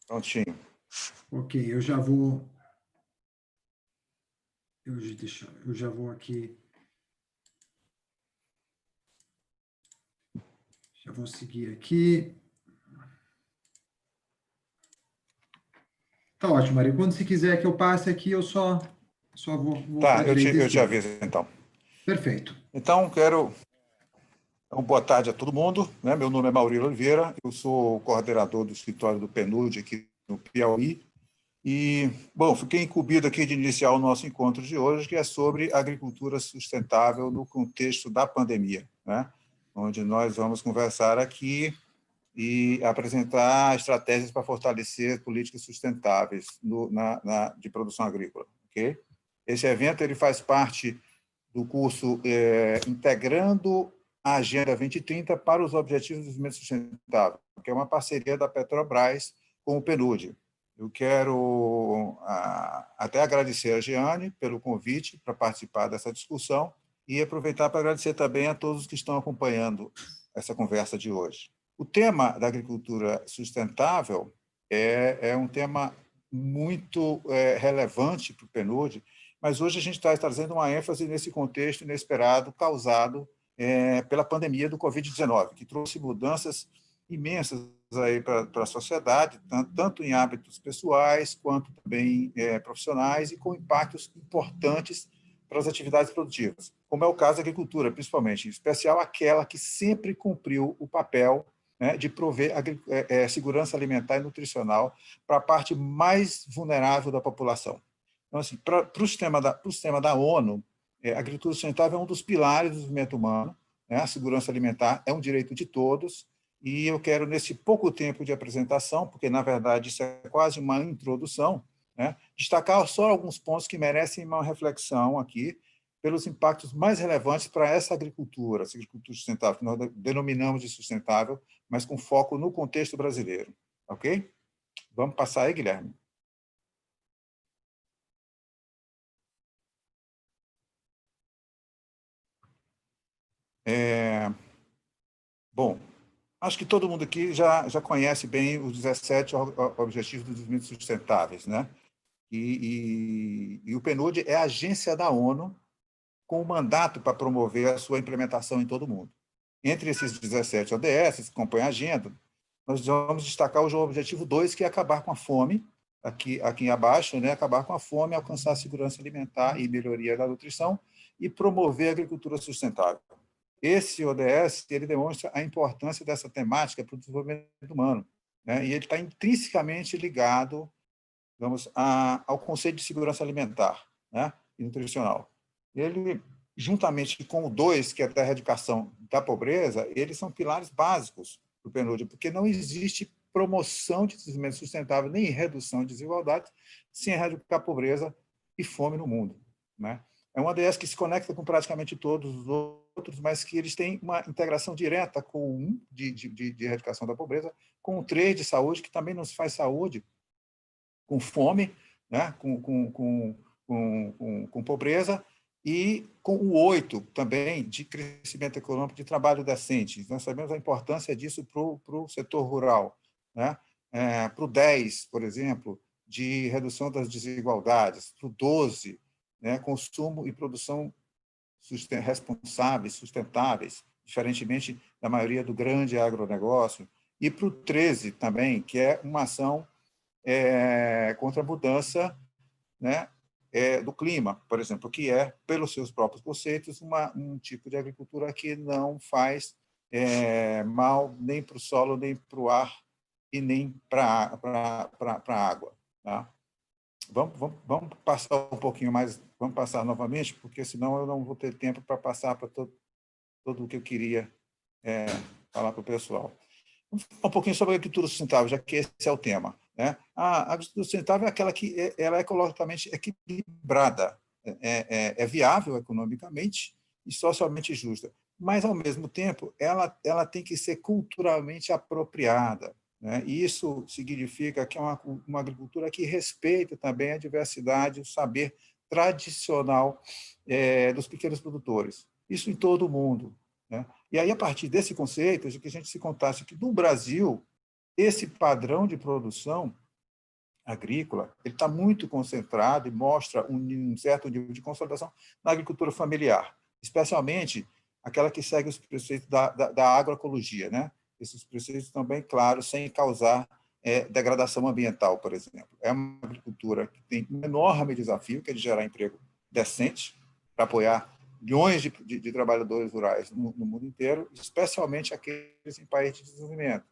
Prontinho. Ok, eu já vou... Eu já vou aqui... Já vou seguir aqui. Tá ótimo, Maria. Quando você quiser que eu passe aqui, eu só vou para a Tá, direita e eu te esquerda. aviso, então. Perfeito. Então, boa tarde a todo mundo, né? Meu nome é Maurílio Oliveira, eu sou coordenador do escritório do PNUD aqui no Piauí. E, bom, fiquei incumbido aqui de iniciar o nosso encontro de hoje, que é sobre agricultura sustentável no contexto da pandemia, né? Onde nós vamos conversar aqui e apresentar estratégias para fortalecer políticas sustentáveis de produção agrícola. Okay? Esse evento ele faz parte do curso Integrando a Agenda 2030 para os Objetivos de Desenvolvimento Sustentável, que é uma parceria da Petrobras com o PNUD. Eu quero até agradecer a Jeane pelo convite para participar dessa discussão e aproveitar para agradecer também a todos que estão acompanhando essa conversa de hoje. O tema da agricultura sustentável é um tema muito relevante para o PNUD, mas hoje a gente está trazendo uma ênfase nesse contexto inesperado causado pela pandemia do Covid-19, que trouxe mudanças imensas aí para a sociedade, tanto em hábitos pessoais quanto também profissionais, e com impactos importantes para as atividades produtivas, como é o caso da agricultura, principalmente, em especial aquela que sempre cumpriu o papel, né, de prover segurança alimentar e nutricional para a parte mais vulnerável da população. Então, assim, para o sistema da ONU, a agricultura sustentável é um dos pilares do desenvolvimento humano, né? A segurança alimentar é um direito de todos, e eu quero, nesse pouco tempo de apresentação, porque, na verdade, isso é quase uma introdução, né, destacar só alguns pontos que merecem uma reflexão aqui, pelos impactos mais relevantes para essa agricultura sustentável, que nós denominamos de sustentável, mas com foco no contexto brasileiro. Ok? Vamos passar aí, Guilherme. Bom, acho que todo mundo aqui já conhece bem os 17 Objetivos de Desenvolvimento Sustentáveis, né? E o PNUD é a agência da ONU com o mandato para promover a sua implementação em todo o mundo. Entre esses 17 ODS que compõem a agenda, nós vamos destacar o objetivo 2, que é acabar com a fome, aqui abaixo, né? Acabar com a fome, alcançar a segurança alimentar e melhoria da nutrição e promover a agricultura sustentável. Esse ODS ele demonstra a importância dessa temática para o desenvolvimento humano, né? E ele está intrinsecamente ligado, vamos, ao conceito de segurança alimentar, né, e nutricional. Ele, juntamente com o 2, que é da erradicação da pobreza, eles são pilares básicos do PNUD, porque não existe promoção de desenvolvimento sustentável nem redução de desigualdade sem erradicar a pobreza e fome no mundo, né? É uma ODS que se conecta com praticamente todos os outros, mas que eles têm uma integração direta com o 1, de erradicação da pobreza, com o 3, de saúde, que também nos faz saúde, com fome, né? com pobreza, e com o 8 também, de crescimento econômico, de trabalho decente. Nós sabemos a importância disso para o setor rural, né? Para o 10, por exemplo, de redução das desigualdades, para o 12, né? Consumo e produção responsáveis, sustentáveis, diferentemente da maioria do grande agronegócio, e para o 13 também, que é uma ação contra a mudança, né, do clima, por exemplo, que é, pelos seus próprios conceitos, um tipo de agricultura que não faz mal nem para o solo, nem para o ar e nem para a água. Tá? Vamos passar um pouquinho mais, vamos passar novamente, porque senão eu não vou ter tempo para passar para todo o que eu queria falar para o pessoal. Vamos falar um pouquinho sobre a agricultura sustentável, já que esse é o tema, né? A agricultura sustentável é aquela que ela é ecologicamente equilibrada, é viável economicamente e socialmente justa, mas, ao mesmo tempo, ela tem que ser culturalmente apropriada, né? E isso significa que é uma agricultura que respeita também a diversidade, o saber tradicional dos pequenos produtores. Isso em todo o mundo, né? E aí, a partir desse conceito, de que a gente se contasse que, no Brasil, esse padrão de produção agrícola, ele está muito concentrado e mostra um certo nível de consolidação na agricultura familiar, especialmente aquela que segue os preceitos da agroecologia, né? Esses preceitos também, claro, sem causar degradação ambiental, por exemplo. É uma agricultura que tem um enorme desafio, que é de gerar emprego decente, para apoiar milhões de trabalhadores rurais no mundo inteiro, especialmente aqueles em países de desenvolvimento,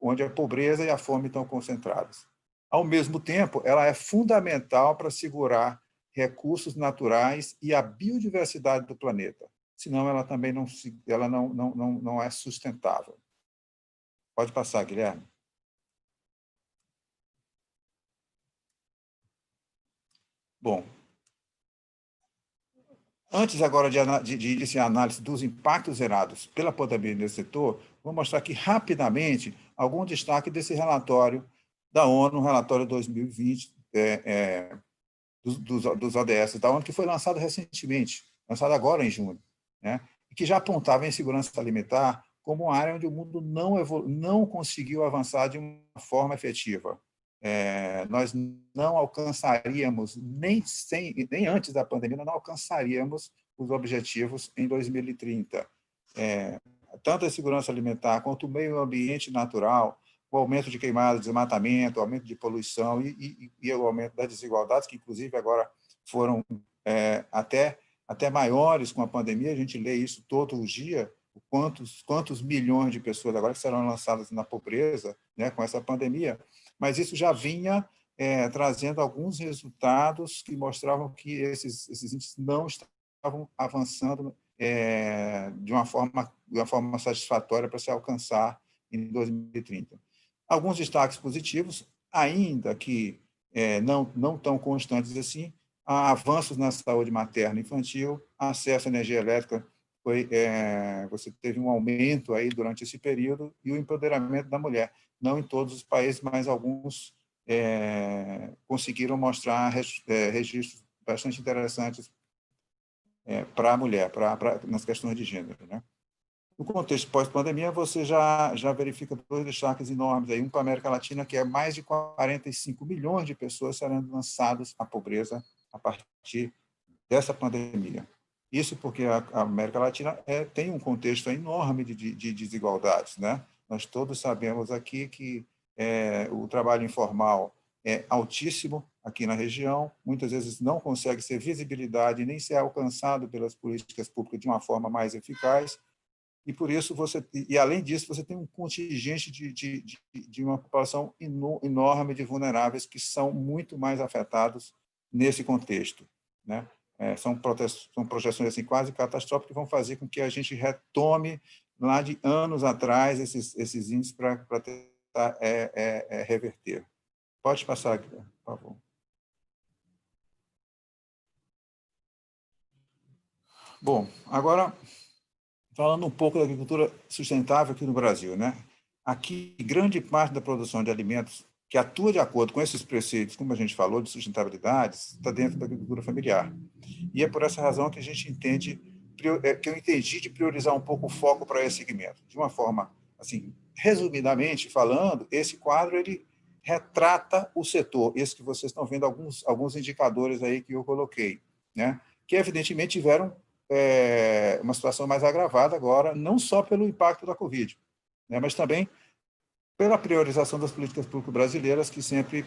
onde a pobreza e a fome estão concentradas. Ao mesmo tempo, ela é fundamental para assegurar recursos naturais e a biodiversidade do planeta. Senão, ela também não é sustentável. Pode passar, Guilherme. Bom, antes agora de iniciar a análise dos impactos gerados pela pandemia nesse setor, vou mostrar aqui rapidamente algum destaque desse relatório da ONU, relatório 2020, dos ODS da ONU, que foi lançado recentemente, lançado agora em junho, né? E que já apontava a insegurança alimentar como uma área onde o mundo não conseguiu avançar de uma forma efetiva. Nós não alcançaríamos, nem antes da pandemia, nós não alcançaríamos os objetivos em 2030. Tanto a segurança alimentar quanto o meio ambiente natural, o aumento de queimadas, desmatamento, o aumento de poluição e o aumento das desigualdades, que inclusive agora foram até maiores com a pandemia, a gente lê isso todo dia, quantos milhões de pessoas agora que serão lançadas na pobreza, né, com essa pandemia, mas isso já vinha trazendo alguns resultados que mostravam que esses índices não estavam avançando de uma forma satisfatória para se alcançar em 2030. Alguns destaques positivos, ainda que não tão constantes assim, há avanços na saúde materna e infantil, acesso à energia elétrica, você teve um aumento aí durante esse período, e o empoderamento da mulher. Não em todos os países, mas alguns conseguiram mostrar registros bastante interessantes para a mulher, nas questões de gênero, né? No contexto pós-pandemia, você já verifica dois destaques enormes, aí, um para a América Latina, que é mais de 45 milhões de pessoas serão lançadas à pobreza a partir dessa pandemia. Isso porque a América Latina tem um contexto enorme de desigualdades, né? Nós todos sabemos aqui que o trabalho informal é altíssimo aqui na região, muitas vezes não consegue ser visibilidade nem ser alcançado pelas políticas públicas de uma forma mais eficaz, e por isso além disso, você tem um contingente de uma população enorme de vulneráveis que são muito mais afetados nesse contexto, né? São projeções assim, quase catastróficas que vão fazer com que a gente retome lá de anos atrás esses índices para tentar reverter. Pode passar, por favor. Bom, agora, falando um pouco da agricultura sustentável aqui no Brasil, né? Aqui, grande parte da produção de alimentos que atua de acordo com esses preceitos, como a gente falou, de sustentabilidade, está dentro da agricultura familiar. E é por essa razão que a gente que eu entendi de priorizar um pouco o foco para esse segmento. De uma forma, assim, resumidamente falando, esse quadro ele retrata o setor, esse que vocês estão vendo, alguns indicadores aí que eu coloquei, né? Que evidentemente tiveram uma situação mais agravada agora, não só pelo impacto da Covid, né, mas também pela priorização das políticas públicas brasileiras, que sempre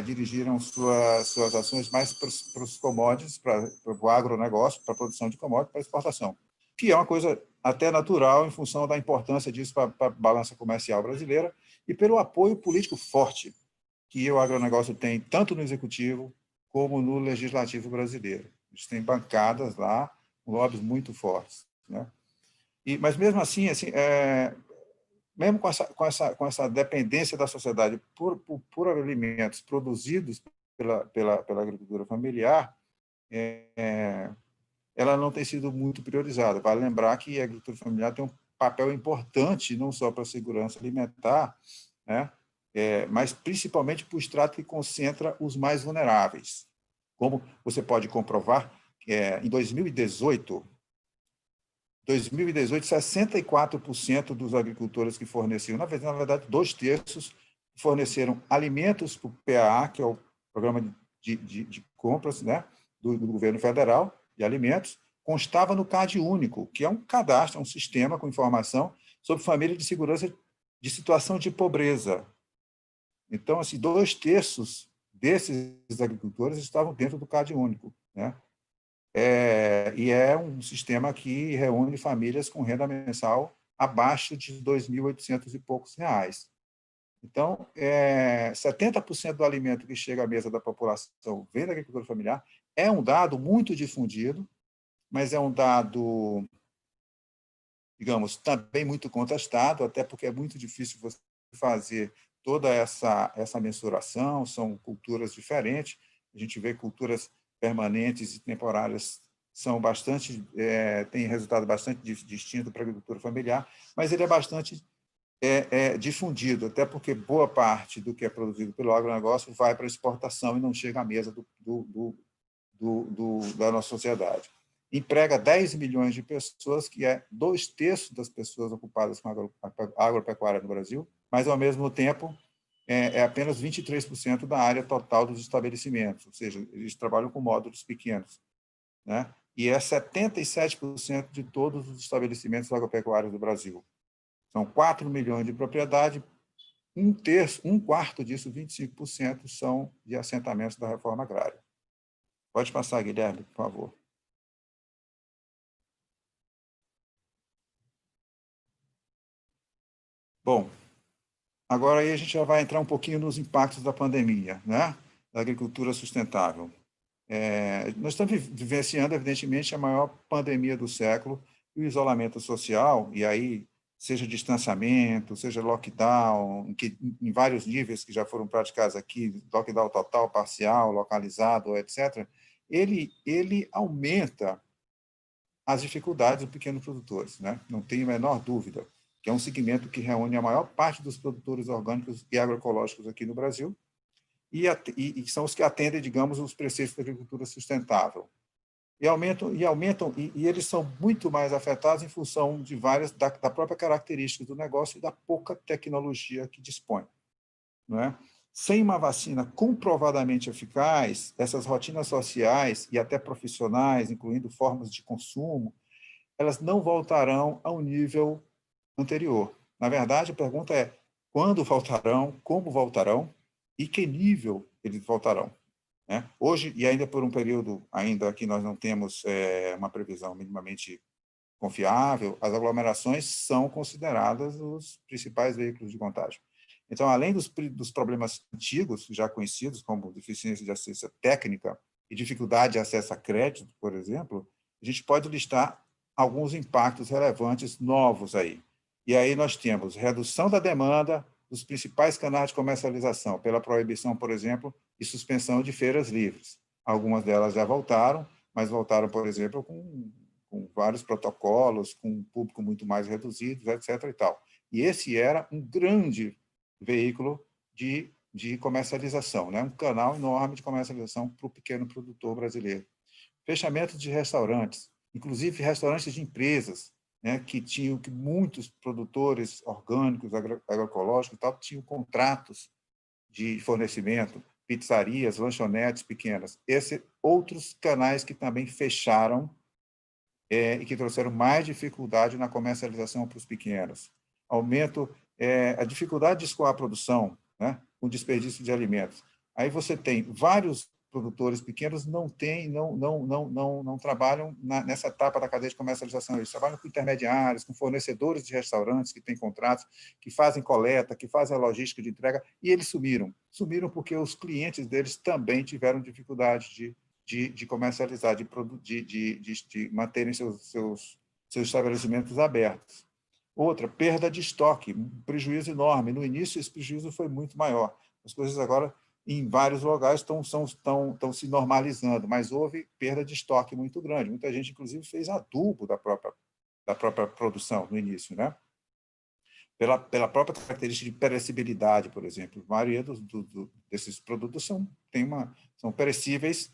dirigiram suas ações mais para os commodities, para o agronegócio, para a produção de commodities, para a exportação, que é uma coisa até natural em função da importância disso para a balança comercial brasileira e pelo apoio político forte que o agronegócio tem, tanto no executivo como no legislativo brasileiro. A gente tem bancadas lá, lobbies muito fortes, né? Mas mesmo assim mesmo com essa dependência da sociedade por alimentos produzidos pela agricultura familiar, ela não tem sido muito priorizada. Vale lembrar que a agricultura familiar tem um papel importante, não só para a segurança alimentar, né? Mas principalmente para o extrato que concentra os mais vulneráveis. Como você pode comprovar, em 2018, 64% dos agricultores que forneciam, na verdade, 2/3 forneceram alimentos para o PAA, que é o Programa de Compras, né, do governo federal, de alimentos, constava no CAD único, que é um cadastro, um sistema com informação sobre família de segurança de situação de pobreza. Então, assim, 2/3 desses agricultores estavam dentro do CAD único, né? E é um sistema que reúne famílias com renda mensal abaixo de 2.800 e poucos reais. Então, 70% do alimento que chega à mesa da população vem da agricultura familiar. É um dado muito difundido, mas é um dado, digamos, também muito contestado, até porque é muito difícil você fazer toda essa mensuração, são culturas diferentes, a gente vê culturas permanentes e temporárias são bastante, tem resultado bastante distinto para a agricultura familiar, mas ele é bastante difundido, até porque boa parte do que é produzido pelo agronegócio vai para a exportação e não chega à mesa da nossa sociedade. Emprega 10 milhões de pessoas, que é 2/3 das pessoas ocupadas com agropecuária no Brasil, mas, ao mesmo tempo, é apenas 23% da área total dos estabelecimentos, ou seja, eles trabalham com módulos pequenos, né? E é 77% de todos os estabelecimentos agropecuários do Brasil. São 4 milhões de propriedade, um quarto disso, 25%, são de assentamentos da reforma agrária. Pode passar, Guilherme, por favor. Bom, agora aí a gente já vai entrar um pouquinho nos impactos da pandemia, né? Da agricultura sustentável. Nós estamos vivenciando, evidentemente, a maior pandemia do século, e o isolamento social, e aí, seja distanciamento, seja lockdown, em vários níveis que já foram praticados aqui, lockdown total, parcial, localizado, etc., ele aumenta as dificuldades dos pequenos produtores, né? Não tenho a menor dúvida, que é um segmento que reúne a maior parte dos produtores orgânicos e agroecológicos aqui no Brasil, e são os que atendem, digamos, os preceitos da agricultura sustentável. E eles são muito mais afetados em função de da própria característica do negócio e da pouca tecnologia que dispõe, não é? Sem uma vacina comprovadamente eficaz, essas rotinas sociais e até profissionais, incluindo formas de consumo, elas não voltarão ao nível anterior. Na verdade, a pergunta é: quando voltarão, como voltarão e que nível eles voltarão, né? Hoje, e ainda por um período ainda que nós não temos uma previsão minimamente confiável, as aglomerações são consideradas os principais veículos de contágio. Então, além dos problemas antigos, já conhecidos, como deficiência de assistência técnica e dificuldade de acesso a crédito, por exemplo, a gente pode listar alguns impactos relevantes novos aí. E aí nós temos redução da demanda dos principais canais de comercialização, pela proibição, por exemplo, e suspensão de feiras livres. Algumas delas já voltaram, mas voltaram, por exemplo, com vários protocolos, com um público muito mais reduzido, etc. E tal. E esse era um grande veículo de comercialização, né? Um canal enorme de comercialização para o pequeno produtor brasileiro. Fechamento de restaurantes, inclusive restaurantes de empresas, né, que muitos produtores orgânicos, agroecológicos e tal, tinham contratos de fornecimento, pizzarias, lanchonetes pequenas. Outros canais que também fecharam e que trouxeram mais dificuldade na comercialização para os pequenos. Aumento, a dificuldade de escoar a produção, né, com desperdício de alimentos. Aí você tem vários produtores pequenos não trabalham nessa etapa da cadeia de comercialização. Eles trabalham com intermediários, com fornecedores de restaurantes que têm contratos, que fazem coleta, que fazem a logística de entrega, e eles sumiram. Sumiram porque os clientes deles também tiveram dificuldade de comercializar, de manterem seus estabelecimentos abertos. Outra, perda de estoque, um prejuízo enorme. No início, esse prejuízo foi muito maior. As coisas agora, em vários lugares, estão se normalizando, mas houve perda de estoque muito grande. Muita gente, inclusive, fez adubo da própria produção no início, né? Pela própria característica de perecibilidade, por exemplo. A maioria desses produtos são perecíveis,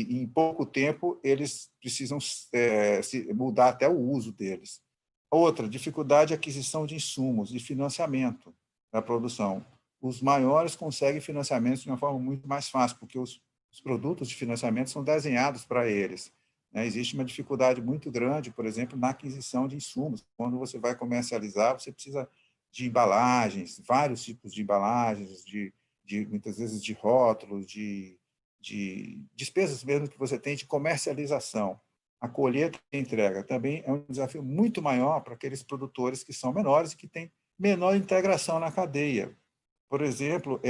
em pouco tempo eles precisam mudar até o uso deles. Outra, dificuldade de aquisição de insumos e financiamento da produção. Os maiores conseguem financiamento de uma forma muito mais fácil, porque os produtos de financiamento são desenhados para eles, né? Existe uma dificuldade muito grande, por exemplo, na aquisição de insumos. Quando você vai comercializar, você precisa de embalagens, vários tipos de embalagens, muitas vezes de rótulos, de despesas mesmo que você tem de comercialização. A colheita e a entrega também é um desafio muito maior para aqueles produtores que são menores e que têm menor integração na cadeia. Por exemplo,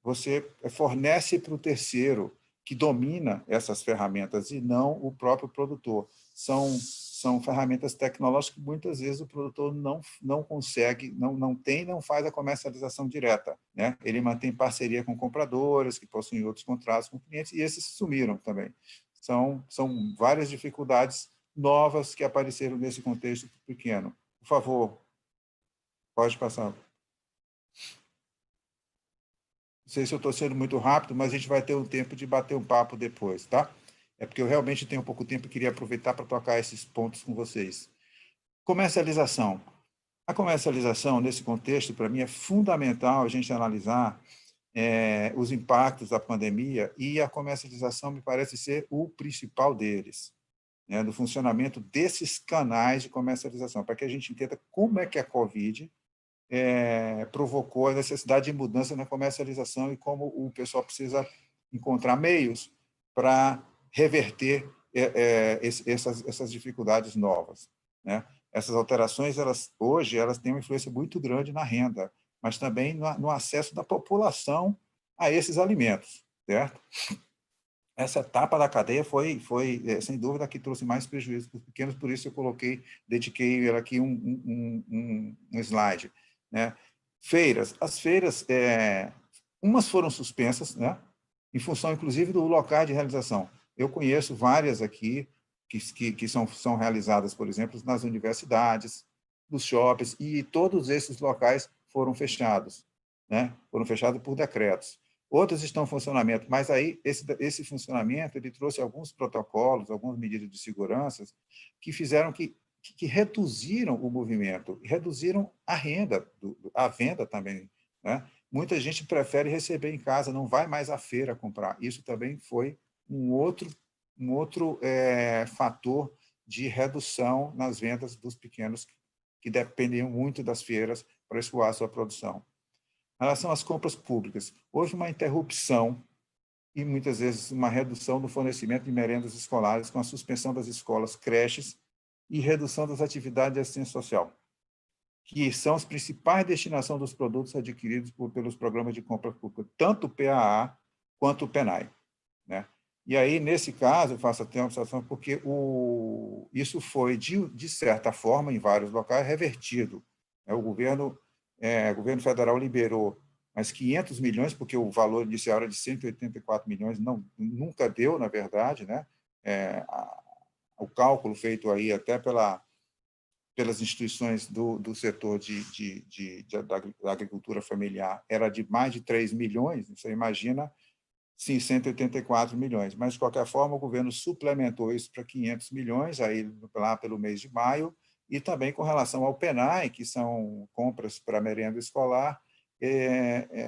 você fornece para o terceiro que domina essas ferramentas e não o próprio produtor. São ferramentas tecnológicas que muitas vezes o produtor não consegue, não faz a comercialização direta, né? Ele mantém parceria com compradores que possuem outros contratos com clientes e esses sumiram também. São várias dificuldades novas que apareceram nesse contexto pequeno. Por favor, pode passar. Não sei se eu estou sendo muito rápido, mas a gente vai ter um tempo de bater um papo depois, tá? É porque eu realmente tenho pouco tempo e queria aproveitar para tocar esses pontos com vocês. Comercialização. A comercialização, nesse contexto, para mim, é fundamental a gente analisar os impactos da pandemia e a comercialização me parece ser o principal deles, né, do funcionamento desses canais de comercialização, para que a gente entenda como é que a Covid provocou a necessidade de mudança na comercialização e como o pessoal precisa encontrar meios para reverter essas dificuldades novas, né? Essas alterações, hoje, elas têm uma influência muito grande na renda, mas também no acesso da população a esses alimentos, certo? Essa etapa da cadeia foi sem dúvida, a que trouxe mais prejuízo para os pequenos, por isso eu dediquei aqui um slide, né? Feiras. As feiras, umas foram suspensas, né? Em função, inclusive, do local de realização. Eu conheço várias aqui que são realizadas, por exemplo, nas universidades, nos shoppings, e todos esses locais foram fechados, né? Foram fechados por decretos. Outros estão em funcionamento, mas aí esse funcionamento ele trouxe alguns protocolos, algumas medidas de segurança que fizeram que reduziram o movimento, reduziram a renda, a venda também, né? Muita gente prefere receber em casa, não vai mais à feira comprar. Isso também foi um outro fator de redução nas vendas dos pequenos que dependiam muito das feiras para escoar a sua produção. Em relação às compras públicas, houve uma interrupção e, muitas vezes, uma redução do fornecimento de merendas escolares com a suspensão das escolas, creches e redução das atividades de assistência social, que são as principais destinações dos produtos adquiridos pelos programas de compra pública, tanto o PAA quanto o PENAI, né? E aí, nesse caso, eu faço até uma observação, porque isso foi, de certa forma, em vários locais, revertido, né? O governo federal liberou mais 500 milhões, porque o valor inicial era de 184 milhões, nunca deu, na verdade, né? O cálculo feito aí até pelas instituições do setor da agricultura familiar era de mais de 3 milhões, você imagina, sim, 184 milhões. Mas, de qualquer forma, o governo suplementou isso para 500 milhões, aí, lá pelo mês de maio, e também com relação ao PENAI, que são compras para merenda escolar,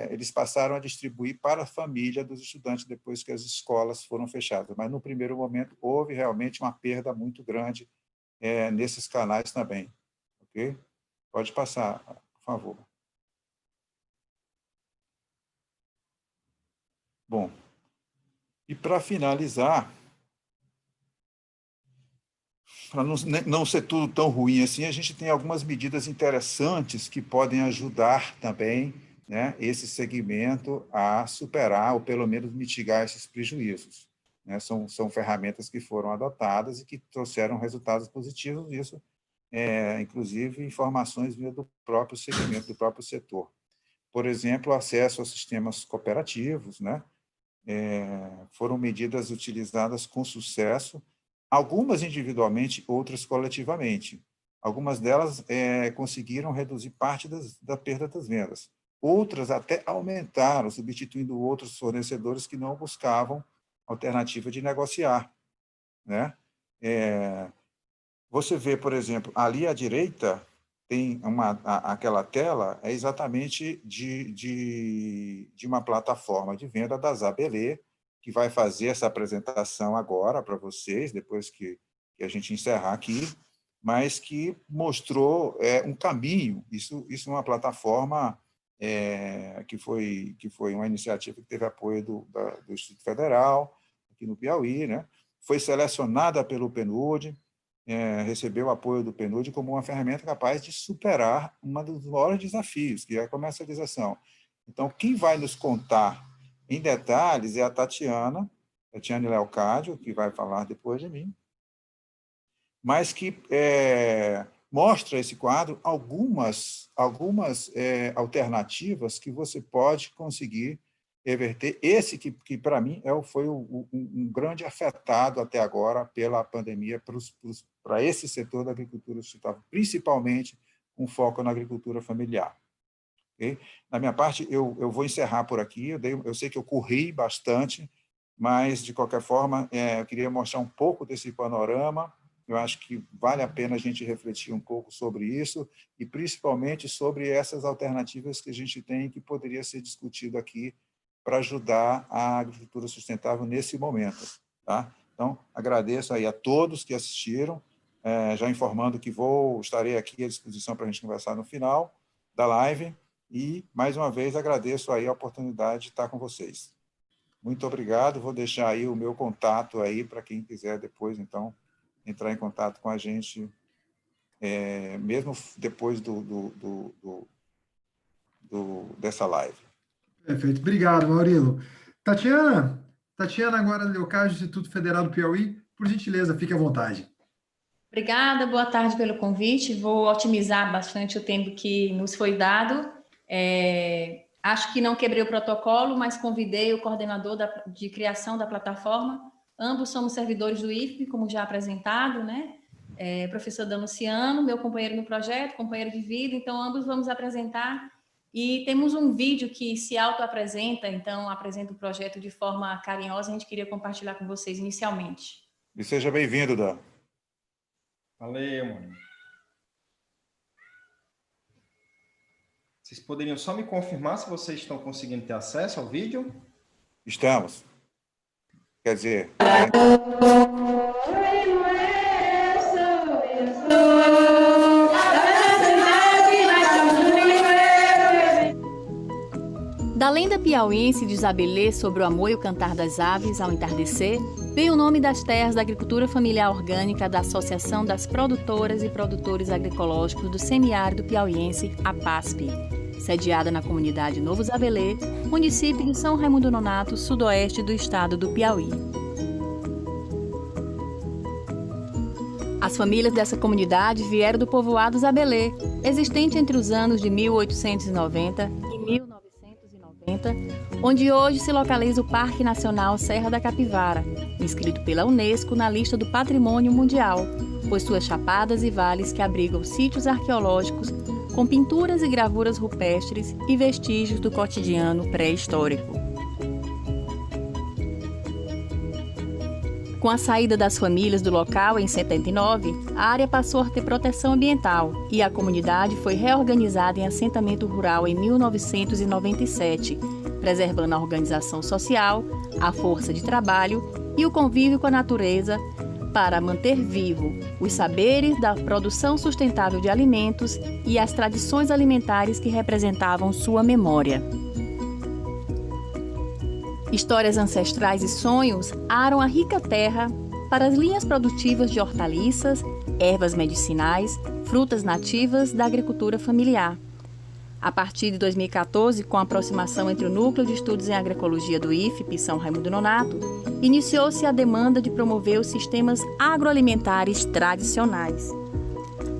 eles passaram a distribuir para a família dos estudantes depois que as escolas foram fechadas. Mas, no primeiro momento, houve realmente uma perda muito grande nesses canais também. Ok? Pode passar, por favor. Bom, e para finalizar, para não ser tudo tão ruim assim, a gente tem algumas medidas interessantes que podem ajudar também, né, esse segmento a superar ou pelo menos mitigar esses prejuízos, né? São ferramentas que foram adotadas e que trouxeram resultados positivos, isso inclusive informações vindas do próprio segmento, do próprio setor. Por exemplo, acesso a sistemas cooperativos, né? Foram medidas utilizadas com sucesso, algumas individualmente, outras coletivamente. Algumas delas conseguiram reduzir parte da perda das vendas. Outras até aumentaram, substituindo outros fornecedores que não buscavam alternativa de negociar, né? você vê, por exemplo, ali à direita, tem aquela tela, é exatamente de uma plataforma de venda da Zabelê, que vai fazer essa apresentação agora para vocês, depois que a gente encerrar aqui, mas que mostrou um caminho. Isso é uma plataforma que foi uma iniciativa que teve apoio do Instituto Federal, aqui no Piauí, né? Foi selecionada pelo PNUD, recebeu o apoio do PNUD como uma ferramenta capaz de superar um dos maiores desafios, que é a comercialização. Então, quem vai nos contar em detalhes é a Tatiane Leocádio, que vai falar depois de mim, mas que mostra esse quadro algumas alternativas que você pode conseguir reverter. Esse que para mim, foi um grande afetado até agora pela pandemia para esse setor da agricultura sustentável, principalmente com foco na agricultura familiar. Okay? Na minha parte, eu vou encerrar por aqui. Eu sei que eu corri bastante, mas, de qualquer forma, eu queria mostrar um pouco desse panorama. Eu acho que vale a pena a gente refletir um pouco sobre isso e, principalmente, sobre essas alternativas que a gente tem que poderia ser discutido aqui para ajudar a agricultura sustentável nesse momento. Tá? Então, agradeço aí a todos que assistiram, já informando que estarei aqui à disposição para a gente conversar no final da live e, mais uma vez, agradeço aí a oportunidade de estar com vocês. Muito obrigado, vou deixar aí o meu contato aí para quem quiser depois, então, entrar em contato com a gente, mesmo depois dessa live. Perfeito. Obrigado, Maurilo. Tatiana agora Leocádio, Instituto Federal do Piauí, por gentileza, fique à vontade. Obrigada, boa tarde pelo convite. Vou otimizar bastante o tempo que nos foi dado. Acho que não quebrei o protocolo, mas convidei o coordenador de criação da plataforma. Ambos somos servidores do IFP, como já apresentado, né? Professor Danuciano, meu companheiro no projeto, companheiro de vida, então ambos vamos apresentar. E temos um vídeo que se auto-apresenta, então apresenta o projeto de forma carinhosa, a gente queria compartilhar com vocês inicialmente. E seja bem-vindo, Dan. Valeu, mano. Vocês poderiam só me confirmar se vocês estão conseguindo ter acesso ao vídeo? Estamos. Quer dizer... Da lenda piauiense de Zabelê sobre o amor e o cantar das aves ao entardecer, veio o nome das terras da agricultura familiar orgânica da Associação das Produtoras e Produtores Agroecológicos do Semiárido Piauiense, APASP, sediada na comunidade Novo Zabelê, município de São Raimundo Nonato, sudoeste do estado do Piauí. As famílias dessa comunidade vieram do povoado Zabelê, existente entre os anos de 1890 e 1990, onde hoje se localiza o Parque Nacional Serra da Capivara, inscrito pela Unesco na lista do Patrimônio Mundial, pois suas chapadas e vales que abrigam sítios arqueológicos com pinturas e gravuras rupestres e vestígios do cotidiano pré-histórico. Com a saída das famílias do local em 79, a área passou a ter proteção ambiental e a comunidade foi reorganizada em assentamento rural em 1997, preservando a organização social, a força de trabalho e o convívio com a natureza para manter vivo os saberes da produção sustentável de alimentos e as tradições alimentares que representavam sua memória. Histórias ancestrais e sonhos aram a rica terra para as linhas produtivas de hortaliças, ervas medicinais, frutas nativas da agricultura familiar. A partir de 2014, com a aproximação entre o Núcleo de Estudos em Agroecologia do IFP São Raimundo Nonato, iniciou-se a demanda de promover os sistemas agroalimentares tradicionais.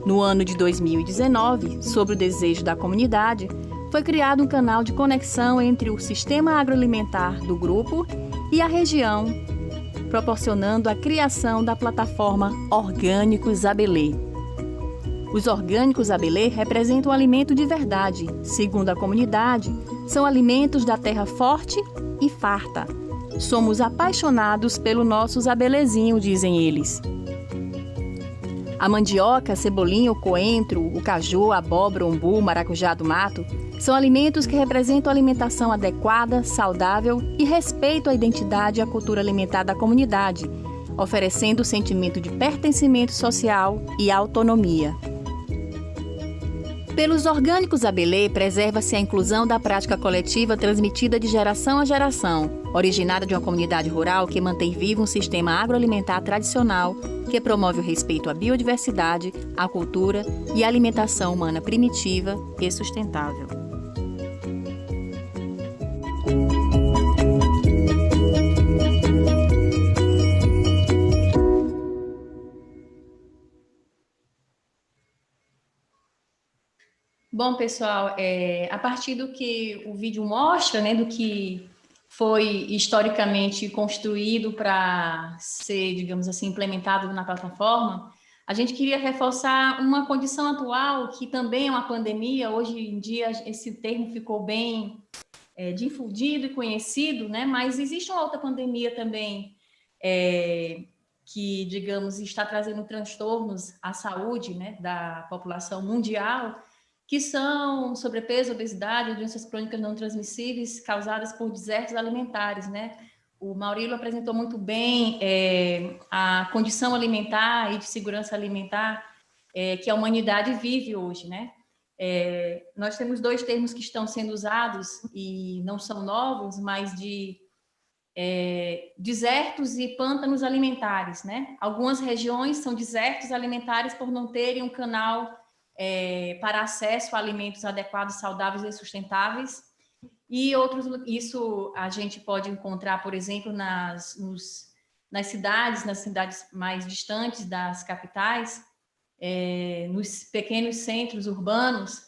No ano de 2019, sob o desejo da comunidade, foi criado um canal de conexão entre o sistema agroalimentar do grupo e a região, proporcionando a criação da plataforma Orgânicos Zabelê. Os orgânicos Zabelê representam um alimento de verdade. Segundo a comunidade, são alimentos da terra forte e farta. Somos apaixonados pelo nosso Zabelezinho, dizem eles. A mandioca, a cebolinha, o coentro, o caju, a abóbora, o umbu, o maracujá do mato são alimentos que representam alimentação adequada, saudável e respeito à identidade e à cultura alimentar da comunidade, oferecendo o sentimento de pertencimento social e autonomia. Pelos orgânicos Abelê, preserva-se a inclusão da prática coletiva transmitida de geração a geração, originada de uma comunidade rural que mantém vivo um sistema agroalimentar tradicional que promove o respeito à biodiversidade, à cultura e à alimentação humana primitiva e sustentável. Bom, pessoal, a partir do que o vídeo mostra, né, do que foi historicamente construído para ser, digamos assim, implementado na plataforma, a gente queria reforçar uma condição atual, que também é uma pandemia. Hoje em dia esse termo ficou bem difundido e conhecido, né, mas existe uma outra pandemia também que, digamos, está trazendo transtornos à saúde, né, da população mundial, que são sobrepeso, obesidade, doenças crônicas não transmissíveis causadas por desertos alimentares, né? O Maurílio apresentou muito bem a condição alimentar e de segurança alimentar que a humanidade vive hoje, né? Nós temos dois termos que estão sendo usados e não são novos, mas de desertos e pântanos alimentares, né? Algumas regiões são desertos alimentares por não terem um canal para acesso a alimentos adequados, saudáveis e sustentáveis, e outros, isso a gente pode encontrar, por exemplo, nas cidades mais distantes das capitais, nos pequenos centros urbanos,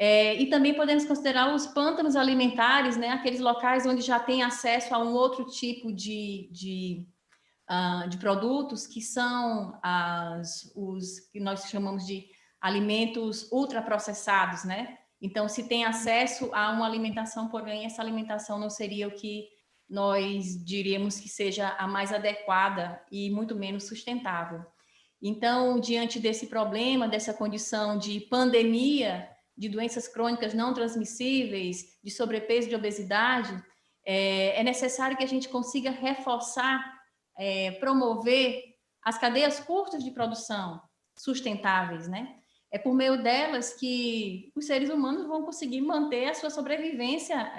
e também podemos considerar os pântanos alimentares, né, aqueles locais onde já tem acesso a um outro tipo de produtos, que são os que nós chamamos de alimentos ultraprocessados, né? Então, se tem acesso a uma alimentação, porém, essa alimentação não seria o que nós diríamos que seja a mais adequada e muito menos sustentável. Então, diante desse problema, dessa condição de pandemia, de doenças crônicas não transmissíveis, de sobrepeso, de obesidade, é necessário que a gente consiga reforçar, promover as cadeias curtas de produção sustentáveis, né? É por meio delas que os seres humanos vão conseguir manter a sua sobrevivência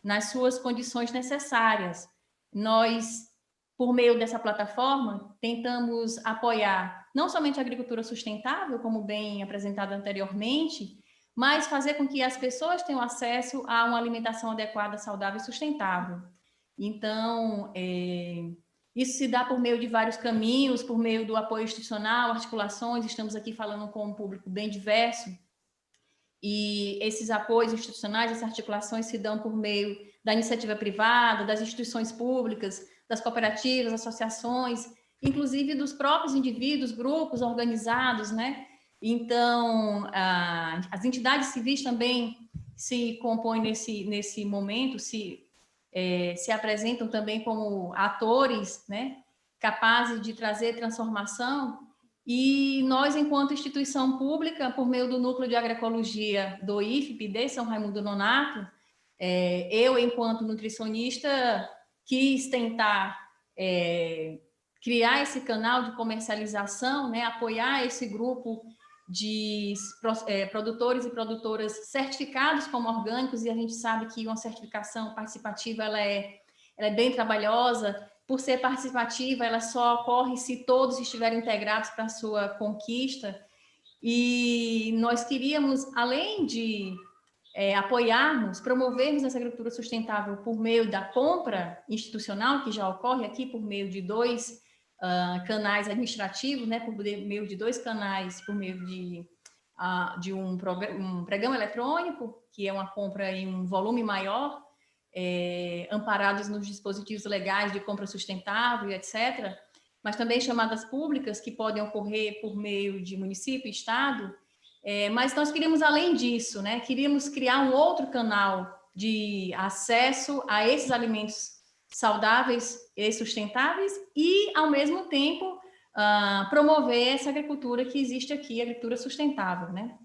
nas suas condições necessárias. Nós, por meio dessa plataforma, tentamos apoiar não somente a agricultura sustentável, como bem apresentado anteriormente, mas fazer com que as pessoas tenham acesso a uma alimentação adequada, saudável e sustentável. Então, isso se dá por meio de vários caminhos, por meio do apoio institucional, articulações. Estamos aqui falando com um público bem diverso, e esses apoios institucionais, essas articulações se dão por meio da iniciativa privada, das instituições públicas, das cooperativas, associações, inclusive dos próprios indivíduos, grupos organizados, né? Então, as entidades civis também se compõem nesse momento, se apresentam também como atores, né, capazes de trazer transformação, e nós, enquanto instituição pública, por meio do Núcleo de Agroecologia do IFP, de São Raimundo Nonato, eu, enquanto nutricionista, quis tentar criar esse canal de comercialização, né, apoiar esse grupo de produtores e produtoras certificados como orgânicos, e a gente sabe que uma certificação participativa ela é bem trabalhosa. Por ser participativa, ela só ocorre se todos estiverem integrados para a sua conquista, e nós queríamos, além de apoiarmos, promovermos essa agricultura sustentável por meio da compra institucional, que já ocorre aqui por meio de dois canais administrativos, né, por meio de dois canais, por meio de um pregão eletrônico, que é uma compra em um volume maior, amparados nos dispositivos legais de compra sustentável, etc., mas também chamadas públicas, que podem ocorrer por meio de município e estado. Mas nós queríamos, além disso, né, queríamos criar um outro canal de acesso a esses alimentos saudáveis e sustentáveis, e, ao mesmo tempo, promover essa agricultura que existe aqui, a agricultura sustentável, né?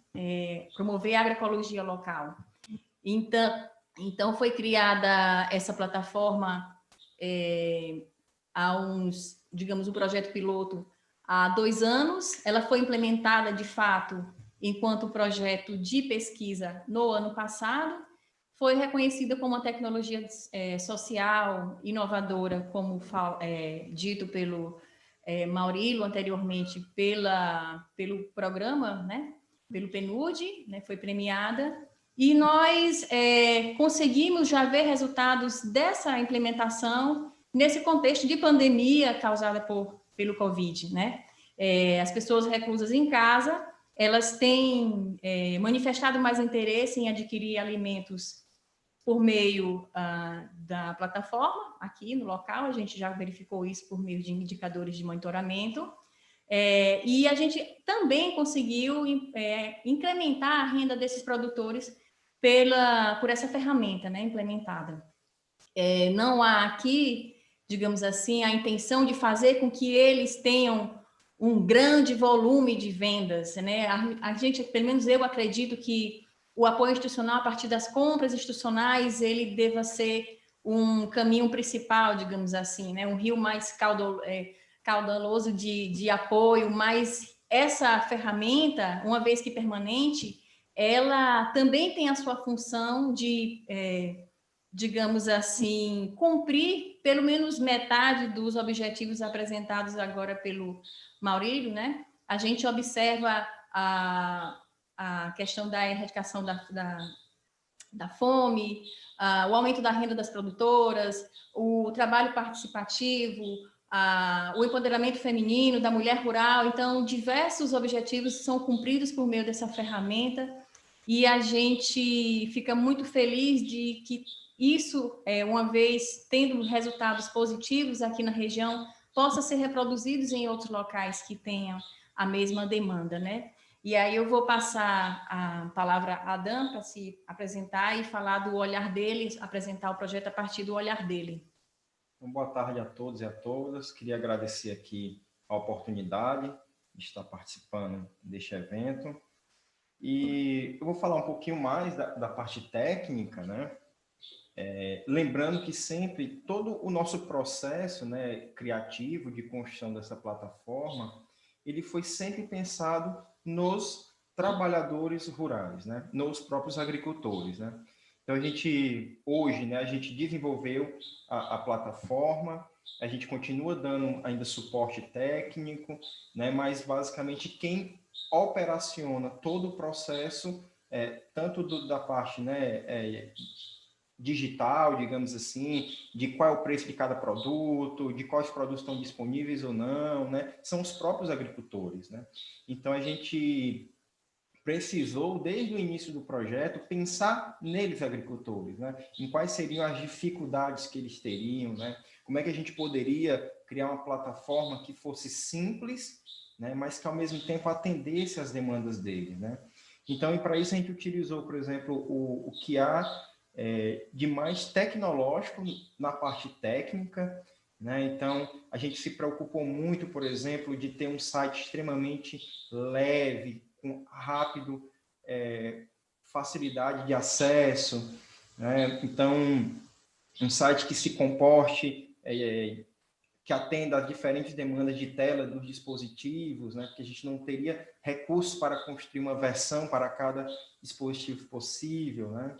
Promover a agroecologia local. Então foi criada essa plataforma há digamos, um projeto piloto há 2 anos. Ela foi implementada, de fato, enquanto projeto de pesquisa no ano passado. Foi reconhecida como uma tecnologia social inovadora, como dito pelo Maurílio anteriormente, pelo programa, né? Pelo PNUD, né? Foi premiada. E nós conseguimos já ver resultados dessa implementação nesse contexto de pandemia causada pelo Covid, né? As pessoas reclusas em casa, elas têm manifestado mais interesse em adquirir alimentos por meio da plataforma, aqui no local. A gente já verificou isso por meio de indicadores de monitoramento. E a gente também conseguiu incrementar a renda desses produtores por essa ferramenta, né, implementada. Não há aqui, digamos assim, a intenção de fazer com que eles tenham um grande volume de vendas, né? A gente, pelo menos eu acredito que o apoio institucional, a partir das compras institucionais, ele deva ser um caminho principal, digamos assim, né? Um rio mais caudaloso de apoio, mas essa ferramenta, uma vez que permanente, ela também tem a sua função de, digamos assim, cumprir pelo menos metade dos objetivos apresentados agora pelo Maurílio, né? A gente observa a questão da erradicação da fome, o aumento da renda das produtoras, o trabalho participativo, o empoderamento feminino da mulher rural. Então, diversos objetivos são cumpridos por meio dessa ferramenta, e a gente fica muito feliz de que isso, uma vez tendo resultados positivos aqui na região, possa ser reproduzidos em outros locais que tenham a mesma demanda, né? E aí eu vou passar a palavra a Adam para se apresentar e falar do olhar dele, apresentar o projeto a partir do olhar dele. Boa tarde a todos e a todas. Queria agradecer aqui a oportunidade de estar participando deste evento. E eu vou falar um pouquinho mais da parte técnica, né? Lembrando que sempre todo o nosso processo, né, criativo de construção dessa plataforma, ele foi sempre pensado nos trabalhadores rurais, né? Nos próprios agricultores, né? Então, hoje, né, a gente desenvolveu a plataforma, a gente continua dando ainda suporte técnico, né, mas basicamente quem operaciona todo o processo, tanto da parte, né, digital, digamos assim, de qual é o preço de cada produto, de quais produtos estão disponíveis ou não, né? São os próprios agricultores, né? Então, a gente precisou, desde o início do projeto, pensar neles, agricultores, né? Em quais seriam as dificuldades que eles teriam, né? Como é que a gente poderia criar uma plataforma que fosse simples, né? Mas que, ao mesmo tempo, atendesse às demandas deles, né? Então, e para isso, a gente utilizou, por exemplo, o que há de mais tecnológico na parte técnica, né? Então, a gente se preocupou muito, por exemplo, de ter um site extremamente leve, com rápido, facilidade de acesso, né? Então, um site que se comporte, que atenda às diferentes demandas de tela dos dispositivos, né? Porque a gente não teria recursos para construir uma versão para cada dispositivo possível, né?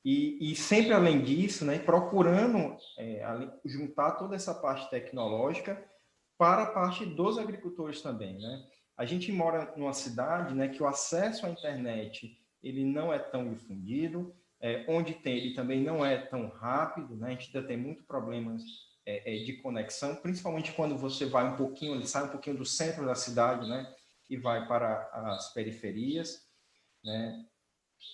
E sempre além disso, né, procurando juntar toda essa parte tecnológica para a parte dos agricultores também, né? A gente mora numa cidade, né, que o acesso à internet ele não é tão difundido, onde tem ele também não é tão rápido, né? A gente ainda tem muitos problemas de conexão, principalmente quando você vai um pouquinho, ele sai um pouquinho do centro da cidade, né, e vai para as periferias, né?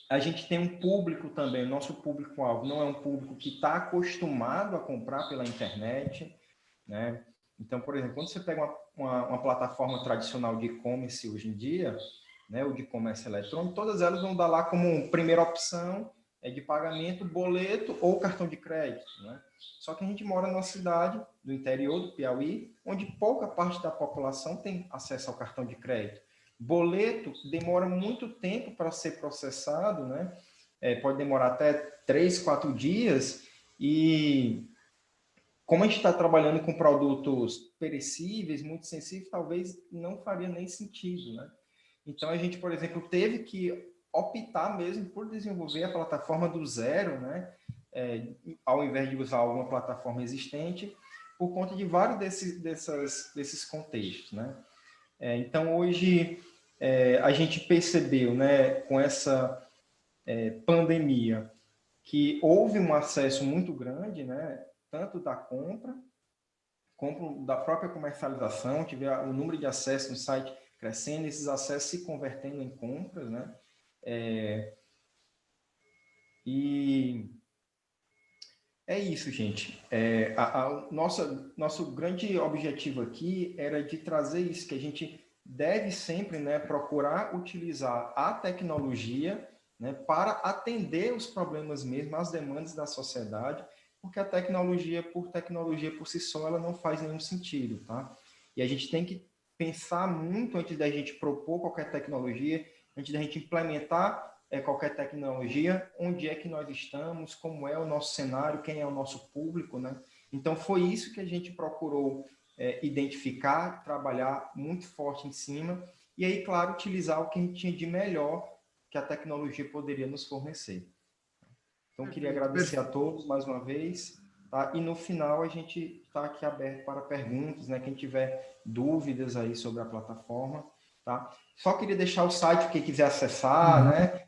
A gente tem um público também, nosso público-alvo não é um público que está acostumado a comprar pela internet, né? Então, por exemplo, quando você pega uma plataforma tradicional de e-commerce hoje em dia, né, ou de comércio eletrônico, todas elas vão dar lá como primeira opção de pagamento, boleto ou cartão de crédito, né? Só que a gente mora numa cidade do interior do Piauí, onde pouca parte da população tem acesso ao cartão de crédito. Boleto demora muito tempo para ser processado, né? Pode demorar até 3, 4 dias, e como a gente está trabalhando com produtos perecíveis, muito sensíveis, talvez não faria nem sentido, né? Então, a gente, por exemplo, teve que optar mesmo por desenvolver a plataforma do zero, né? Ao invés de usar alguma plataforma existente, por conta de vários desses contextos, né? Então, hoje, a gente percebeu, né, com essa pandemia, que houve um acesso muito grande, né, tanto da compra, como da própria comercialização, tiver o número de acessos no site crescendo, esses acessos se convertendo em compras, né? E é isso, gente. Nosso grande objetivo aqui era de trazer isso, que a gente deve sempre, né, procurar utilizar a tecnologia, né, para atender os problemas mesmo, as demandas da sociedade, porque a tecnologia por si só, ela não faz nenhum sentido, tá? E a gente tem que pensar muito antes da gente propor qualquer tecnologia, antes da gente implementar qualquer tecnologia, onde é que nós estamos, como é o nosso cenário, quem é o nosso público, né? Então, foi isso que a gente procurou identificar, trabalhar muito forte em cima, e aí, claro, utilizar o que a gente tinha de melhor que a tecnologia poderia nos fornecer. Então, queria agradecer a todos mais uma vez, tá? E no final a gente está aqui aberto para perguntas, né? Quem tiver dúvidas aí sobre a plataforma, tá? Só queria deixar o site, quem quiser acessar, né?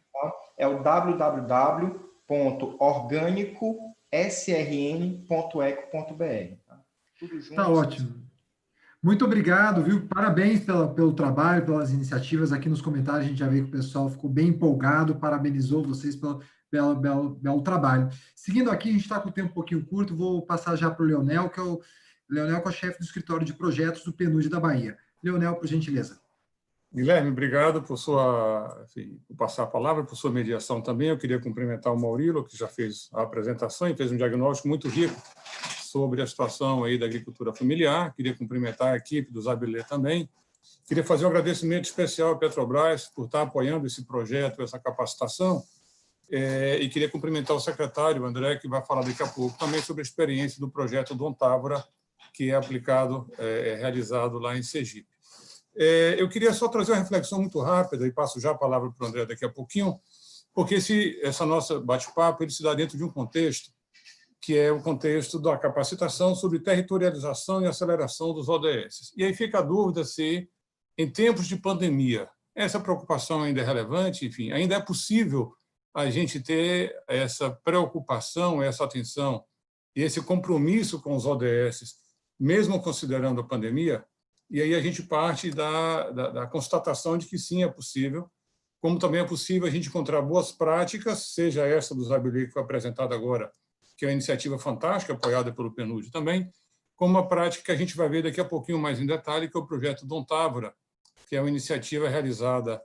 É o www.organicosrn.eco.br. Tá? Tudo junto. Tá ótimo. Muito obrigado, viu? Parabéns pelo trabalho, pelas iniciativas. Aqui nos comentários a gente já vê que o pessoal ficou bem empolgado, parabenizou vocês pelo belo trabalho. Seguindo aqui, a gente está com o tempo um pouquinho curto, vou passar já para o Leonel, que é o chefe do escritório de projetos do PNUD da Bahia. Leonel, por gentileza. Guilherme, obrigado por passar a palavra, por sua mediação também. Eu queria cumprimentar o Maurílio, que já fez a apresentação e fez um diagnóstico muito rico sobre a situação aí da agricultura familiar. Queria cumprimentar a equipe do Zabilê também. Queria fazer um agradecimento especial à Petrobras por estar apoiando esse projeto, essa capacitação. E queria cumprimentar o secretário, André, que vai falar daqui a pouco também sobre a experiência do projeto Dom Távora, que é realizado lá em Sergipe. Eu queria só trazer uma reflexão muito rápida, e passo já a palavra para o André daqui a pouquinho, porque essa nossa bate-papo ele se dá dentro de um contexto, que é o contexto da capacitação sobre territorialização e aceleração dos ODS. E aí fica a dúvida se, em tempos de pandemia, essa preocupação ainda é relevante, enfim, ainda é possível a gente ter essa preocupação, essa atenção e esse compromisso com os ODS, mesmo considerando a pandemia. E aí a gente parte da constatação de que sim, é possível, como também é possível a gente encontrar boas práticas, seja essa do Zabilê, que foi apresentada agora, que é uma iniciativa fantástica, apoiada pelo PNUD também, como uma prática que a gente vai ver daqui a pouquinho mais em detalhe, que é o projeto Dom Távora, que é uma iniciativa realizada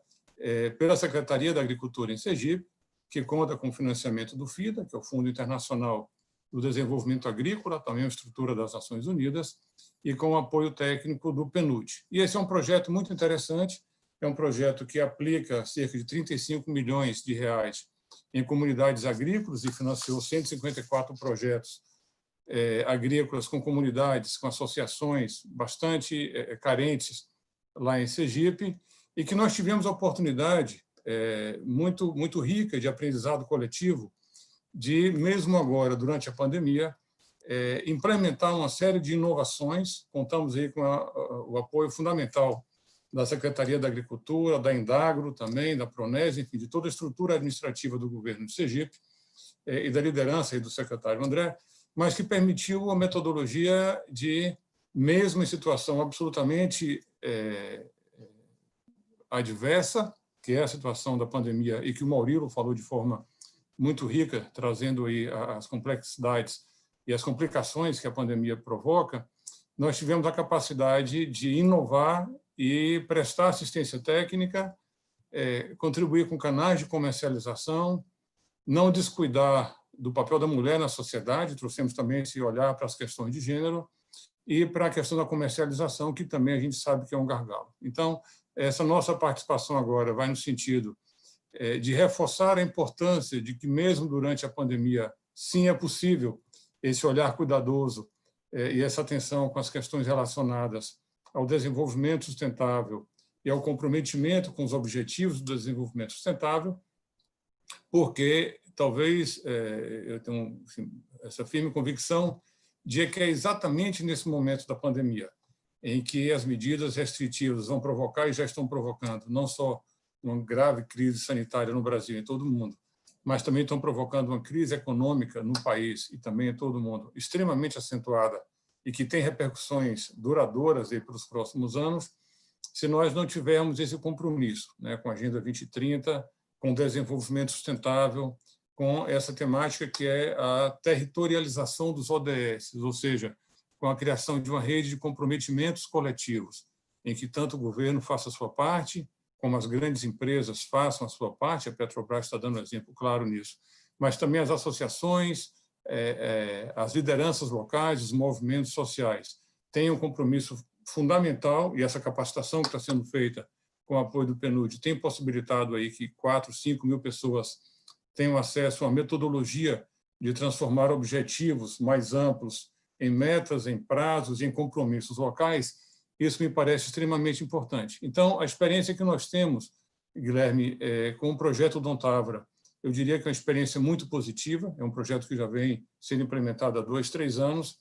pela Secretaria da Agricultura em Sergipe, que conta com o financiamento do FIDA, que é o Fundo Internacional do Desenvolvimento Agrícola, também a estrutura das Nações Unidas, e com o apoio técnico do PNUD. E esse é um projeto muito interessante, é um projeto que aplica cerca de 35 milhões de reais em comunidades agrícolas e financiou 154 projetos agrícolas com comunidades, com associações bastante carentes lá em Sergipe, e que nós tivemos a oportunidade muito rica de aprendizado coletivo, de, mesmo agora, durante a pandemia, implementar uma série de inovações. Contamos aí com o apoio fundamental da Secretaria da Agricultura, da Indagro também, da Pronese, enfim, de toda a estrutura administrativa do governo de Sergipe e da liderança aí do secretário André, mas que permitiu a metodologia de, mesmo em situação absolutamente adversa, que é a situação da pandemia, e que o Maurílio falou de forma muito rica, trazendo aí as complexidades e as complicações que a pandemia provoca, nós tivemos a capacidade de inovar e prestar assistência técnica, contribuir com canais de comercialização, não descuidar do papel da mulher na sociedade, trouxemos também esse olhar para as questões de gênero e para a questão da comercialização, que também a gente sabe que é um gargalo. Então, essa nossa participação agora vai no sentido de reforçar a importância de que, mesmo durante a pandemia, sim, é possível esse olhar cuidadoso e essa atenção com as questões relacionadas ao desenvolvimento sustentável e ao comprometimento com os objetivos do desenvolvimento sustentável, porque talvez eu tenho essa firme convicção de que é exatamente nesse momento da pandemia em que as medidas restritivas vão provocar e já estão provocando não só uma grave crise sanitária no Brasil e em todo o mundo, mas também estão provocando uma crise econômica no país e também em todo o mundo, extremamente acentuada e que tem repercussões duradouras para os próximos anos, se nós não tivermos esse compromisso, né, com a Agenda 2030, com o desenvolvimento sustentável, com essa temática que é a territorialização dos ODS, ou seja, com a criação de uma rede de comprometimentos coletivos, em que tanto o governo faça a sua parte, como as grandes empresas façam a sua parte, a Petrobras está dando um exemplo claro nisso, mas também as associações, as lideranças locais, os movimentos sociais têm um compromisso fundamental, e essa capacitação que está sendo feita com o apoio do PNUD tem possibilitado aí que 4, 5 mil pessoas tenham acesso a uma metodologia de transformar objetivos mais amplos em metas, em prazos, em compromissos locais. Isso me parece extremamente importante. Então, a experiência que nós temos, Guilherme, com o projeto Dom Távora, eu diria que é uma experiência muito positiva, é um projeto que já vem sendo implementado há 2, 3 anos,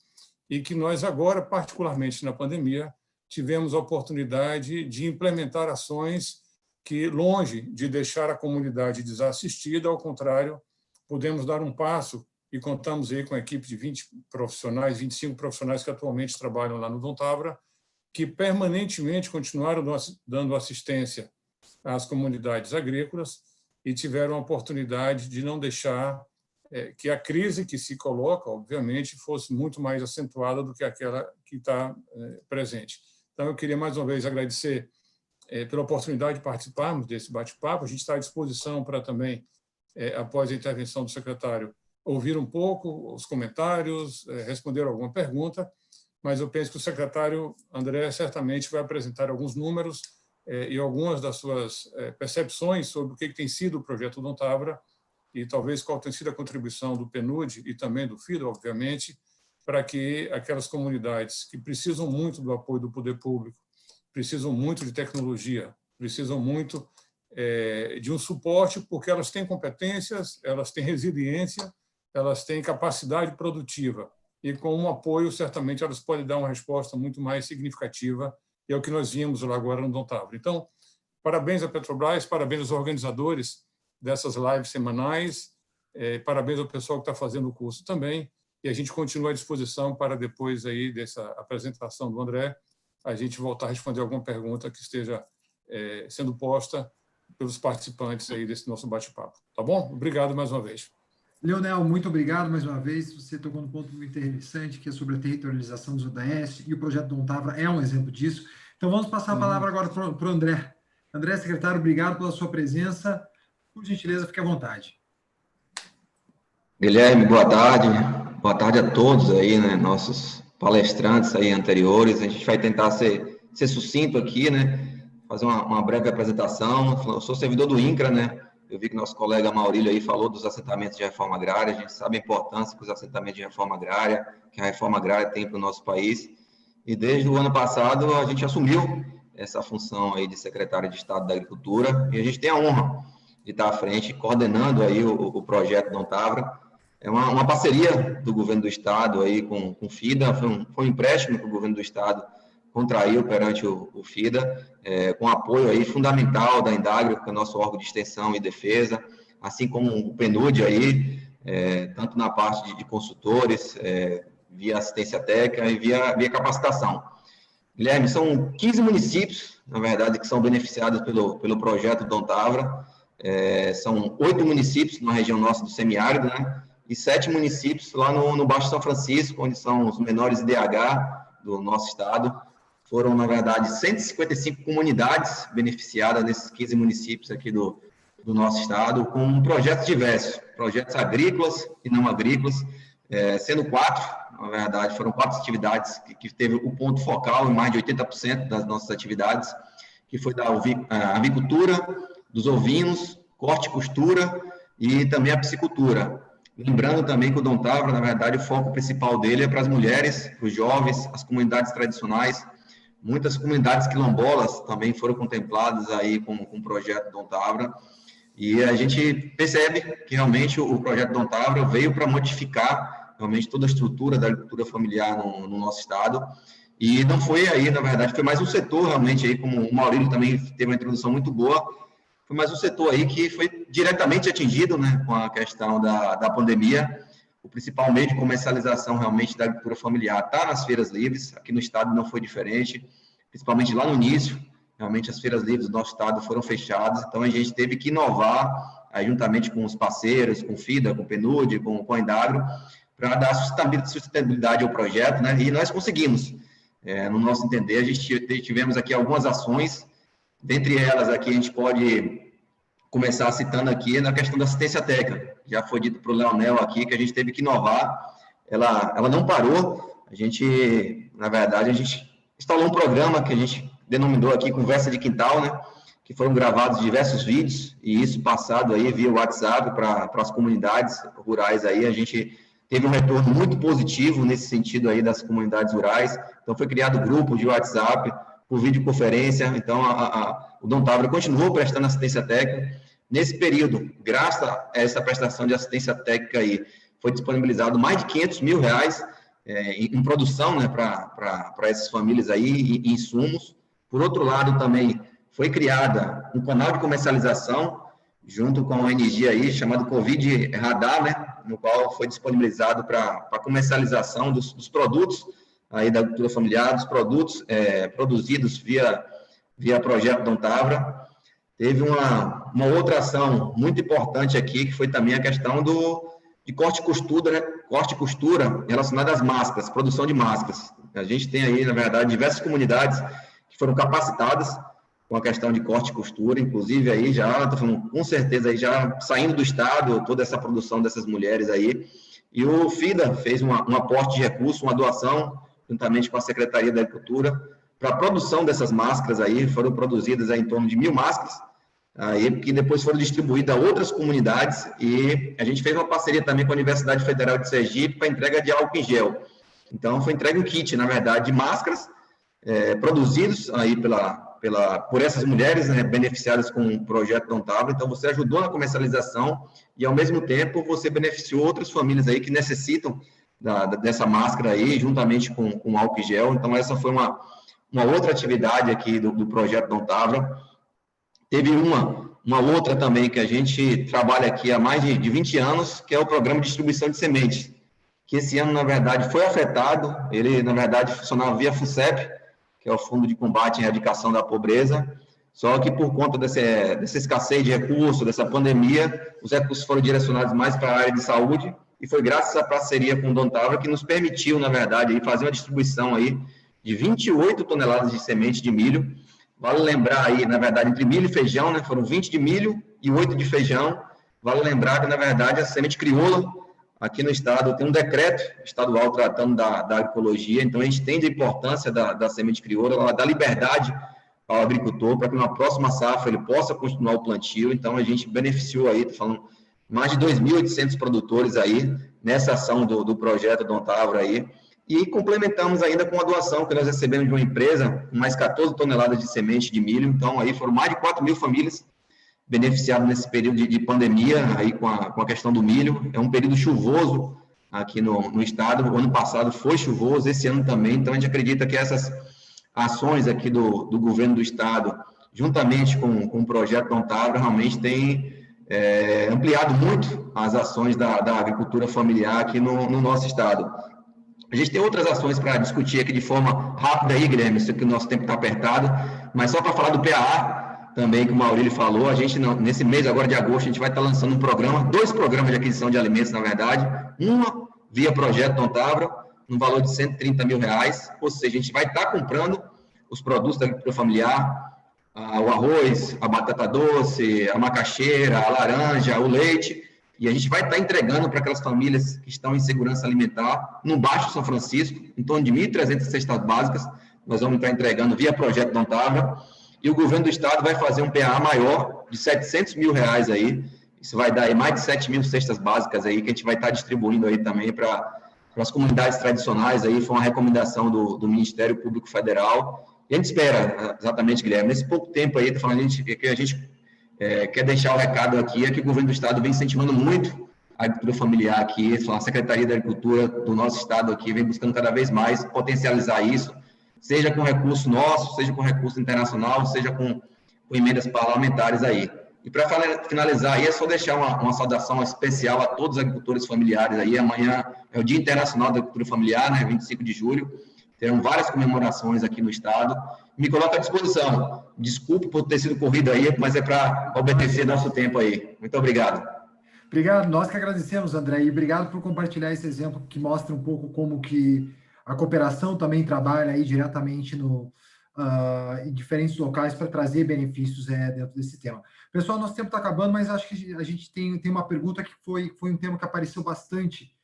e que nós agora, particularmente na pandemia, tivemos a oportunidade de implementar ações que, longe de deixar a comunidade desassistida, ao contrário, podemos dar um passo e contamos aí com a equipe de 20 profissionais, 25 profissionais que atualmente trabalham lá no Dom Távora, que permanentemente continuaram dando assistência às comunidades agrícolas e tiveram a oportunidade de não deixar que a crise que se coloca, obviamente, fosse muito mais acentuada do que aquela que está presente. Então, eu queria mais uma vez agradecer pela oportunidade de participarmos desse bate-papo. A gente está à disposição para também, após a intervenção do secretário, ouvir um pouco os comentários, responder alguma pergunta, mas eu penso que o secretário André certamente vai apresentar alguns números e algumas das suas percepções sobre o que tem sido o projeto Dom Távora e talvez qual tem sido a contribuição do PNUD e também do FIDA, obviamente, para que aquelas comunidades que precisam muito do apoio do poder público, precisam muito de tecnologia, precisam muito de um suporte, porque elas têm competências, elas têm resiliência, elas têm capacidade produtiva, e com um apoio, certamente, elas podem dar uma resposta muito mais significativa, e é o que nós vimos lá agora no Dom Távora. Então, parabéns à Petrobras, parabéns aos organizadores dessas lives semanais, parabéns ao pessoal que está fazendo o curso também, e a gente continua à disposição para, depois aí dessa apresentação do André, a gente voltar a responder alguma pergunta que esteja sendo posta pelos participantes aí desse nosso bate-papo. Tá bom? Obrigado mais uma vez. Leonel, muito obrigado mais uma vez. Você tocou num ponto muito interessante, que é sobre a territorialização dos ODS, e o projeto Dom Távora é um exemplo disso. Então, vamos passar a palavra agora para o André. André, secretário, obrigado pela sua presença. Por gentileza, fique à vontade. Guilherme, boa tarde. Boa tarde a todos aí, né, nossos palestrantes aí anteriores. A gente vai tentar ser sucinto aqui, né, fazer uma breve apresentação. Eu sou servidor do INCRA, né. Eu vi que nosso colega Maurílio aí falou dos assentamentos de reforma agrária. A gente sabe a importância que os assentamentos de reforma agrária, que a reforma agrária tem para o nosso país. E desde o ano passado a gente assumiu essa função aí de secretário de Estado da Agricultura e a gente tem a honra de estar à frente, coordenando aí o projeto Dom Távora. É uma parceria do governo do Estado aí com o FIDA, foi um empréstimo que o governo do Estado contraiu perante o FIDA, com apoio aí fundamental da Indagro, que é o nosso órgão de extensão e defesa, assim como o PNUD aí, tanto na parte de consultores, via assistência técnica e via capacitação. Guilherme, são 15 municípios, na verdade, que são beneficiados pelo projeto Dom Távora. São 8 municípios na região nossa do semiárido, né? E 7 municípios lá no Baixo São Francisco, onde são os menores IDH do nosso estado. Foram, na verdade, 155 comunidades beneficiadas nesses 15 municípios aqui do do nosso estado, com projetos diversos, projetos agrícolas e não agrícolas, sendo 4, na verdade, foram 4 atividades que teve o ponto focal em mais de 80% das nossas atividades, que foi da avicultura, dos ovinos, corte e costura e também a piscicultura. Lembrando também que o Dom Távora, na verdade, o foco principal dele é para as mulheres, para os jovens, as comunidades tradicionais. Muitas comunidades quilombolas também foram contempladas aí com o projeto Dom Távora. E a gente percebe que realmente o projeto Dom Távora veio para modificar realmente toda a estrutura da agricultura familiar no nosso estado. E não foi aí, na verdade, foi mais um setor realmente aí, como o Maurílio também teve uma introdução muito boa, foi mais um setor aí que foi diretamente atingido, né, com a questão da pandemia. O principal meio de comercialização realmente da agricultura familiar está nas feiras livres, aqui no estado não foi diferente, principalmente lá no início, realmente as feiras livres do nosso estado foram fechadas, então a gente teve que inovar, aí, juntamente com os parceiros, com o FIDA, com o PNUD, com a Endagro, para dar sustentabilidade ao projeto, né, e nós conseguimos. No nosso entender, a gente tivemos aqui algumas ações, dentre elas aqui a gente pode começar citando aqui na questão da assistência técnica. Já foi dito para o Leonel aqui que a gente teve que inovar, ela não parou, a gente, na verdade, a gente instalou um programa que a gente denominou aqui Conversa de Quintal, né, que foram gravados diversos vídeos, e isso passado aí via WhatsApp para as comunidades rurais aí, a gente teve um retorno muito positivo nesse sentido aí das comunidades rurais, então foi criado grupo de WhatsApp, por videoconferência, então o Dom Távora continuou prestando assistência técnica. Nesse período, graças a essa prestação de assistência técnica aí, foi disponibilizado mais de R$500 mil em produção, né, para essas famílias aí, e insumos. Por outro lado, também foi criada um canal de comercialização, junto com a ONG aí, chamado Covid Radar, né, no qual foi disponibilizado para comercialização dos produtos aí da agricultura familiar, dos produtos produzidos via projeto Dom Távora. Teve uma outra ação muito importante aqui, que foi também a questão de corte e costura relacionada às máscaras, produção de máscaras. A gente tem aí, na verdade, diversas comunidades que foram capacitadas com a questão de corte e costura, inclusive aí já, com certeza, aí já saindo do estado, toda essa produção dessas mulheres aí. E o FIDA fez um aporte de recursos, uma doação, juntamente com a Secretaria da Agricultura, para a produção dessas máscaras aí, foram produzidas aí em torno de 1.000 máscaras, aí, que depois foram distribuídas a outras comunidades, e a gente fez uma parceria também com a Universidade Federal de Sergipe para entrega de álcool em gel. Então, foi entregue um kit, na verdade, de máscaras, produzidos aí por essas mulheres, né, beneficiadas com o projeto Dom Távora. Então, você ajudou na comercialização e, ao mesmo tempo, você beneficiou outras famílias aí que necessitam dessa máscara aí, juntamente com álcool em gel. Então, essa foi uma outra atividade aqui do projeto Dom Távora. Teve uma outra também que a gente trabalha aqui há mais de 20 anos, que é o programa de distribuição de sementes, que esse ano, na verdade, foi afetado. Ele, na verdade, funcionava via FUNCEP, que é o Fundo de Combate e Erradicação da Pobreza, só que por conta dessa escassez de recursos, dessa pandemia, os recursos foram direcionados mais para a área de saúde, e foi graças à parceria com o Dom Távora que nos permitiu, na verdade, fazer uma distribuição aí de 28 toneladas de semente de milho. Vale lembrar aí, na verdade, entre milho e feijão, né, foram 20 de milho e 8 de feijão. Vale lembrar que, na verdade, a semente crioula, aqui no estado, tem um decreto estadual tratando da agroecologia, então a gente entende a importância da semente crioula, ela dá liberdade ao agricultor para que na próxima safra ele possa continuar o plantio. Então a gente beneficiou aí, estou falando, mais de 2.800 produtores aí nessa ação do projeto Dom Távora aí, e complementamos ainda com a doação que nós recebemos de uma empresa, mais 14 toneladas de semente de milho. Então aí foram mais de 4.000 famílias beneficiadas nesse período de pandemia aí com a questão do milho. É um período chuvoso aqui no estado, o ano passado foi chuvoso, esse ano também. Então a gente acredita que essas ações aqui do governo do estado, juntamente com o projeto Dom Távora, realmente tem ampliado muito as ações da agricultura familiar aqui no nosso estado. A gente tem outras ações para discutir aqui de forma rápida aí, Guilherme, isso aqui o nosso tempo está apertado, mas só para falar do PAA também, que o Maurílio falou, a gente, nesse mês agora de agosto, a gente vai estar lançando dois programas de aquisição de alimentos, na verdade, uma via projeto Dom Távora, no valor de R$130 mil, ou seja, a gente vai estar comprando os produtos da agricultura familiar, o arroz, a batata doce, a macaxeira, a laranja, o leite, e a gente vai estar entregando para aquelas famílias que estão em segurança alimentar, no Baixo São Francisco, em torno de 1.300 cestas básicas, nós vamos estar entregando via Projeto Não Tava, e o governo do estado vai fazer um PA maior, de R$700 mil aí, isso vai dar aí mais de 7.000 cestas básicas aí, que a gente vai estar distribuindo aí também para as comunidades tradicionais, aí foi uma recomendação do Ministério Público Federal, e a gente espera, exatamente, Guilherme, nesse pouco tempo aí, que a gente quer deixar o recado aqui, é que o governo do estado vem incentivando muito a agricultura familiar aqui, a Secretaria da Agricultura do nosso estado aqui vem buscando cada vez mais potencializar isso, seja com recurso nosso, seja com recurso internacional, seja com emendas parlamentares aí. E para finalizar aí, é só deixar uma saudação especial a todos os agricultores familiares aí, amanhã é o Dia Internacional da Agricultura Familiar, né, 25 de julho, terão várias comemorações aqui no estado, me coloco à disposição, desculpe por ter sido corrido aí, mas é para obedecer nosso tempo aí. Muito obrigado. Obrigado, nós que agradecemos, André, e obrigado por compartilhar esse exemplo que mostra um pouco como que a cooperação também trabalha aí diretamente em diferentes locais para trazer benefícios dentro desse tema. Pessoal, nosso tempo está acabando, mas acho que a gente tem uma pergunta que foi um tema que apareceu bastante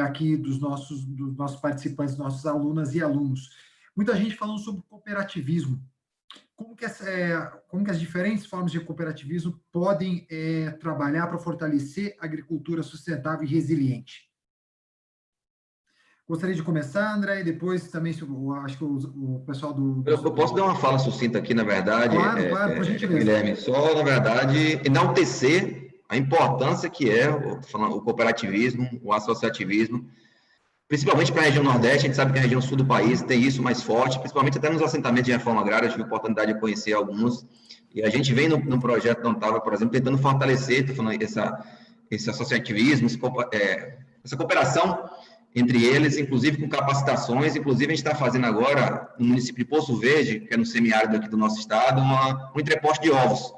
aqui dos nossos participantes, nossos alunas e alunos. Muita gente falando sobre cooperativismo. Como que as diferentes formas de cooperativismo podem trabalhar para fortalecer a agricultura sustentável e resiliente? Gostaria de começar, André, e depois também, acho que o pessoal Eu posso dar uma fala sucinta aqui, na verdade, claro, por gentileza. Guilherme, só, na verdade, enaltecer a importância que é o cooperativismo, o associativismo, principalmente para a região Nordeste. A gente sabe que a região Sul do país tem isso mais forte, principalmente até nos assentamentos de reforma agrária. Eu tive a oportunidade de conhecer alguns, e a gente vem no projeto Não Tava, por exemplo, tentando fortalecer esse associativismo, essa cooperação entre eles, inclusive com capacitações. Inclusive, a gente está fazendo agora, no município de Poço Verde, que é no semiárido aqui do nosso estado, um entreposto de ovos,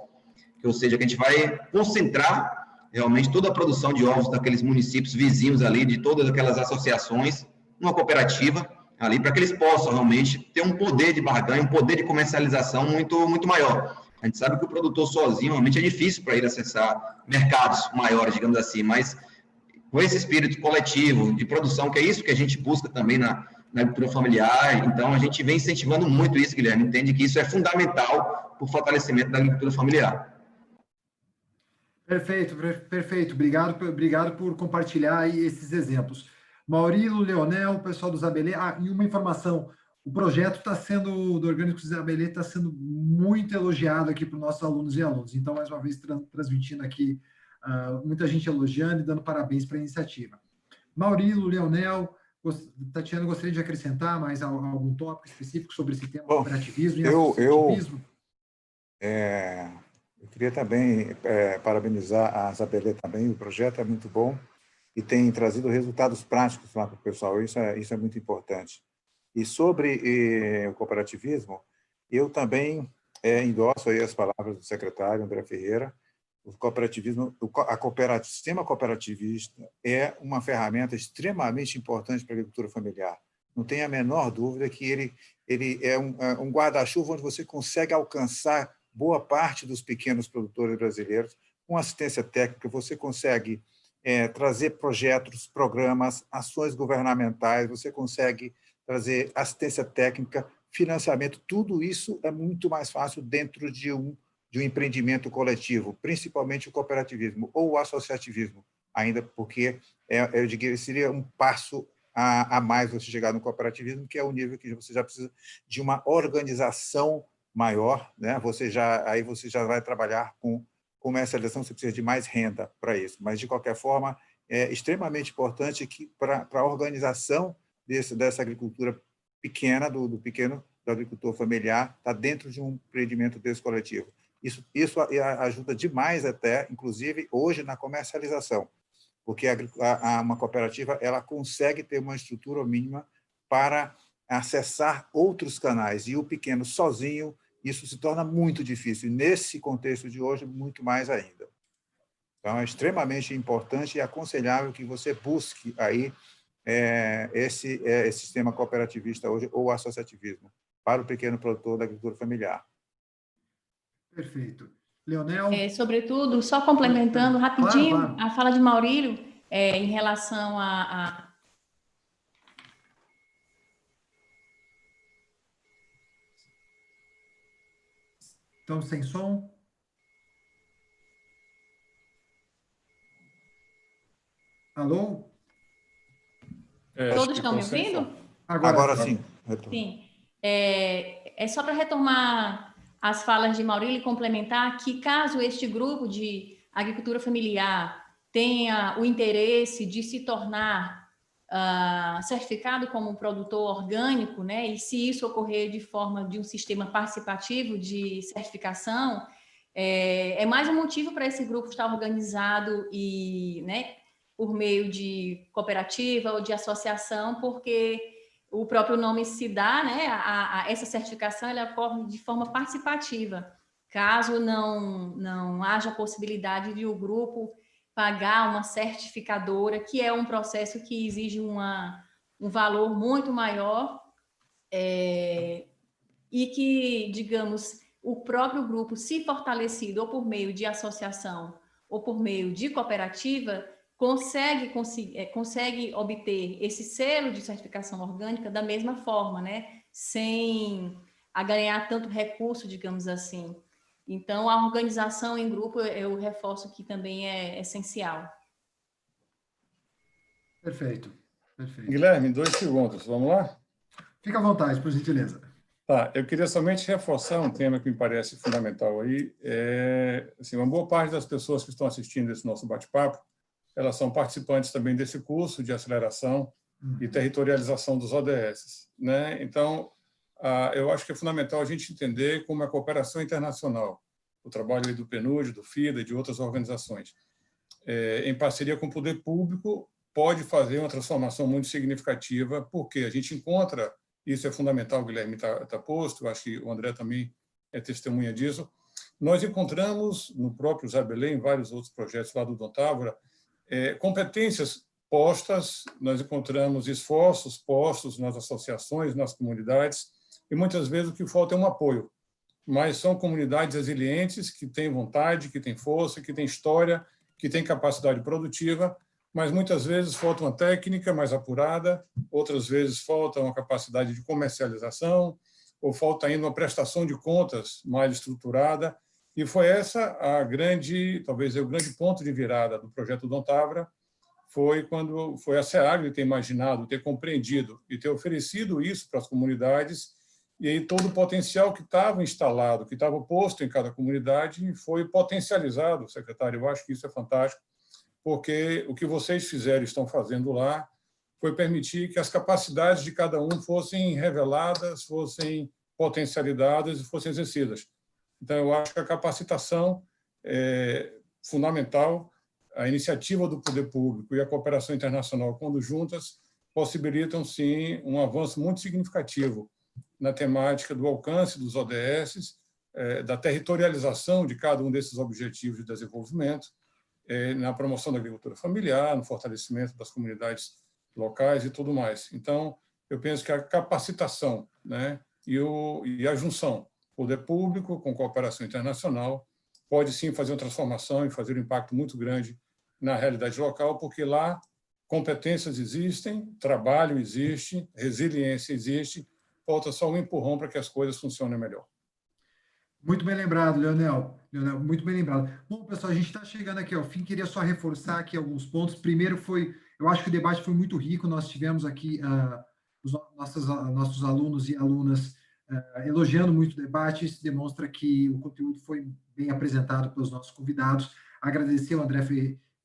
ou seja, que a gente vai concentrar realmente toda a produção de ovos daqueles municípios vizinhos ali, de todas aquelas associações, numa cooperativa ali, para que eles possam realmente ter um poder de barganha, um poder de comercialização muito, muito maior. A gente sabe que o produtor sozinho, realmente é difícil para ele acessar mercados maiores, digamos assim, mas com esse espírito coletivo de produção, que é isso que a gente busca também na agricultura familiar, então a gente vem incentivando muito isso, Guilherme, entende que isso é fundamental para o fortalecimento da agricultura familiar. Perfeito. Obrigado por compartilhar aí esses exemplos. Maurilo, Leonel, o pessoal do Zabelê. E uma informação, o projeto do Orgânicos Zabelê está sendo muito elogiado aqui por nossos alunos e alunos. Então, mais uma vez, transmitindo aqui, muita gente elogiando e dando parabéns para a iniciativa. Maurilo, Leonel, Tatiana, gostaria de acrescentar mais algum tópico específico sobre esse tema, cooperativismo e associativismo? Eu queria também parabenizar a Zabelê também, o projeto é muito bom e tem trazido resultados práticos lá para o pessoal, isso é muito importante. E sobre o cooperativismo, eu também endosso aí as palavras do secretário André Ferreira. O cooperativismo, o sistema cooperativista é uma ferramenta extremamente importante para a agricultura familiar. Não tem a menor dúvida que ele é um guarda-chuva onde você consegue alcançar boa parte dos pequenos produtores brasileiros. Com assistência técnica, você consegue trazer projetos, programas, ações governamentais, você consegue trazer assistência técnica, financiamento, tudo isso é muito mais fácil dentro de um empreendimento coletivo, principalmente o cooperativismo ou o associativismo, ainda porque eu diria que seria um passo a mais você chegar no cooperativismo, que é o nível que você já precisa de uma organização maior, né? Aí você já vai trabalhar com comercialização, você precisa de mais renda para isso. Mas, de qualquer forma, é extremamente importante que para a organização dessa agricultura pequena, do agricultor familiar, está dentro de um empreendimento desse coletivo. Isso ajuda demais até, inclusive, hoje, na comercialização, porque uma cooperativa ela consegue ter uma estrutura mínima para acessar outros canais, e o pequeno sozinho, isso se torna muito difícil, e nesse contexto de hoje, muito mais ainda. Então, é extremamente importante e aconselhável que você busque aí esse sistema cooperativista hoje, ou associativismo, para o pequeno produtor da agricultura familiar. Perfeito. Leonel? Sobretudo, só complementando rapidinho claro. a fala de Maurílio, em relação Então, sem som? Alô? Todos estão me ouvindo? Agora sim. Sim. É só para retomar as falas de Maurílio e complementar que, caso este grupo de agricultura familiar tenha o interesse de se tornar certificado como um produtor orgânico, né, e se isso ocorrer de forma de um sistema participativo de certificação, é mais um motivo para esse grupo estar organizado e, né, por meio de cooperativa ou de associação, porque o próprio nome se dá, né, essa certificação ela ocorre de forma participativa. Caso não haja possibilidade de o grupo pagar uma certificadora, que é um processo que exige um valor muito maior, e que, digamos, o próprio grupo, se fortalecido ou por meio de associação ou por meio de cooperativa, consegue obter esse selo de certificação orgânica da mesma forma, né? Sem ganhar tanto recurso, digamos assim. Então, a organização em grupo, eu reforço que também é essencial. Perfeito. Guilherme, 2 segundos, vamos lá? Fica à vontade, por gentileza. Tá, eu queria somente reforçar um tema que me parece fundamental aí. Assim, uma boa parte das pessoas que estão assistindo esse nosso bate-papo, elas são participantes também desse curso de aceleração e territorialização dos ODS, né? Então, eu acho que é fundamental a gente entender como a cooperação internacional, o trabalho aí do PNUD, do FIDA e de outras organizações, em parceria com o poder público, pode fazer uma transformação muito significativa, porque a gente encontra, isso é fundamental, o Guilherme está posto, eu acho que o André também é testemunha disso, nós encontramos no próprio Zé Belém, em vários outros projetos lá do Dom Távora, competências postas, nós encontramos esforços postos nas associações, nas comunidades, e muitas vezes o que falta é um apoio. Mas são comunidades resilientes, que têm vontade, que têm força, que têm história, que têm capacidade produtiva, mas muitas vezes falta uma técnica mais apurada, outras vezes falta uma capacidade de comercialização, ou falta ainda uma prestação de contas mais estruturada. E foi essa talvez o grande ponto de virada do projeto Dom Távora, foi quando foi a SEAGRE ter imaginado, ter compreendido e ter oferecido isso para as comunidades, e aí todo o potencial que estava instalado, que estava posto em cada comunidade, foi potencializado, secretário. Eu acho que isso é fantástico, porque o que vocês fizeram e estão fazendo lá foi permitir que as capacidades de cada um fossem reveladas, fossem potencializadas e fossem exercidas. Então, eu acho que a capacitação é fundamental, a iniciativa do poder público e a cooperação internacional, quando juntas, possibilitam, sim, um avanço muito significativo na temática do alcance dos ODS, da territorialização de cada um desses objetivos de desenvolvimento, na promoção da agricultura familiar, no fortalecimento das comunidades locais e tudo mais. Então, eu penso que a capacitação, né, e a junção poder público com cooperação internacional pode sim fazer uma transformação e fazer um impacto muito grande na realidade local, porque lá competências existem, trabalho existe, resiliência existe, falta só um empurrão para que as coisas funcionem melhor. Muito bem lembrado, Leonel. Muito bem lembrado. Bom, pessoal, a gente está chegando aqui ao fim, queria só reforçar aqui alguns pontos. Primeiro eu acho que o debate foi muito rico, nós tivemos aqui os nossos alunos e alunas elogiando muito o debate, isso demonstra que o conteúdo foi bem apresentado pelos nossos convidados. Agradecer o André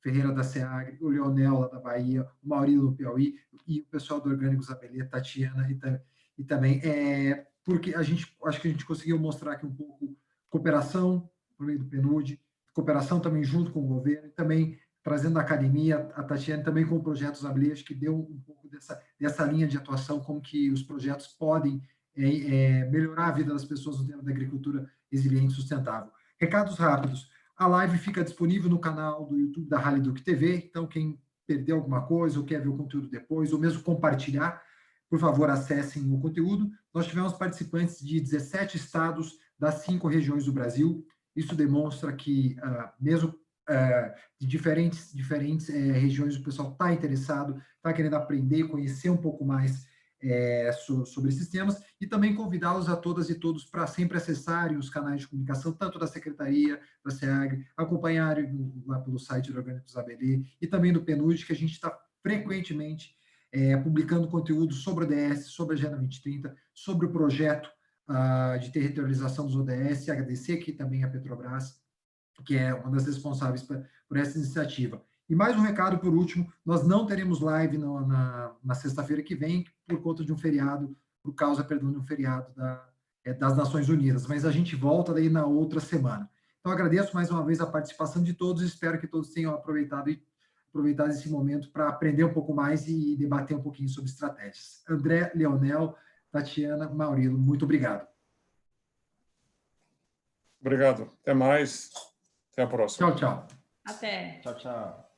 Ferreira da SEAGRE, o Leonel lá da Bahia, o Maurílio do Piauí e o pessoal do Orgânicos Abelê, Tatiana e também, porque acho que a gente conseguiu mostrar aqui um pouco cooperação por meio do PNUD, cooperação também junto com o governo, e também trazendo a academia, a Tatiana também com o projeto Abelê, acho que deu um pouco dessa linha de atuação, como que os projetos podem melhorar a vida das pessoas no tema da agricultura resiliente e sustentável. Recados rápidos. A live fica disponível no canal do YouTube da Haliduc TV, então quem perdeu alguma coisa ou quer ver o conteúdo depois, ou mesmo compartilhar, por favor, acessem o conteúdo. Nós tivemos participantes de 17 estados das 5 regiões do Brasil, Isso demonstra que, mesmo de diferentes regiões, o pessoal está interessado, está querendo aprender, conhecer um pouco mais sobre esses temas, e também convidá-los a todas e todos para sempre acessarem os canais de comunicação, tanto da Secretaria, da SEAGRE, acompanharem lá pelo site do Orgânicos ABD e também do PNUD, que a gente está frequentemente publicando conteúdo sobre o ODS, sobre a Agenda 2030, sobre o projeto de territorialização dos ODS, e agradecer aqui também a Petrobras, que é uma das responsáveis por essa iniciativa. E mais um recado, por último, nós não teremos live na sexta-feira que vem, por conta de um feriado, por causa, de um feriado das Nações Unidas, mas a gente volta daí na outra semana. Então, agradeço mais uma vez a participação de todos, espero que todos tenham aproveitado esse momento para aprender um pouco mais e debater um pouquinho sobre estratégias. André, Leonel, Tatiana, Maurilo, muito obrigado. Obrigado. Até mais. Até a próxima. Tchau, tchau. Até. Tchau, tchau.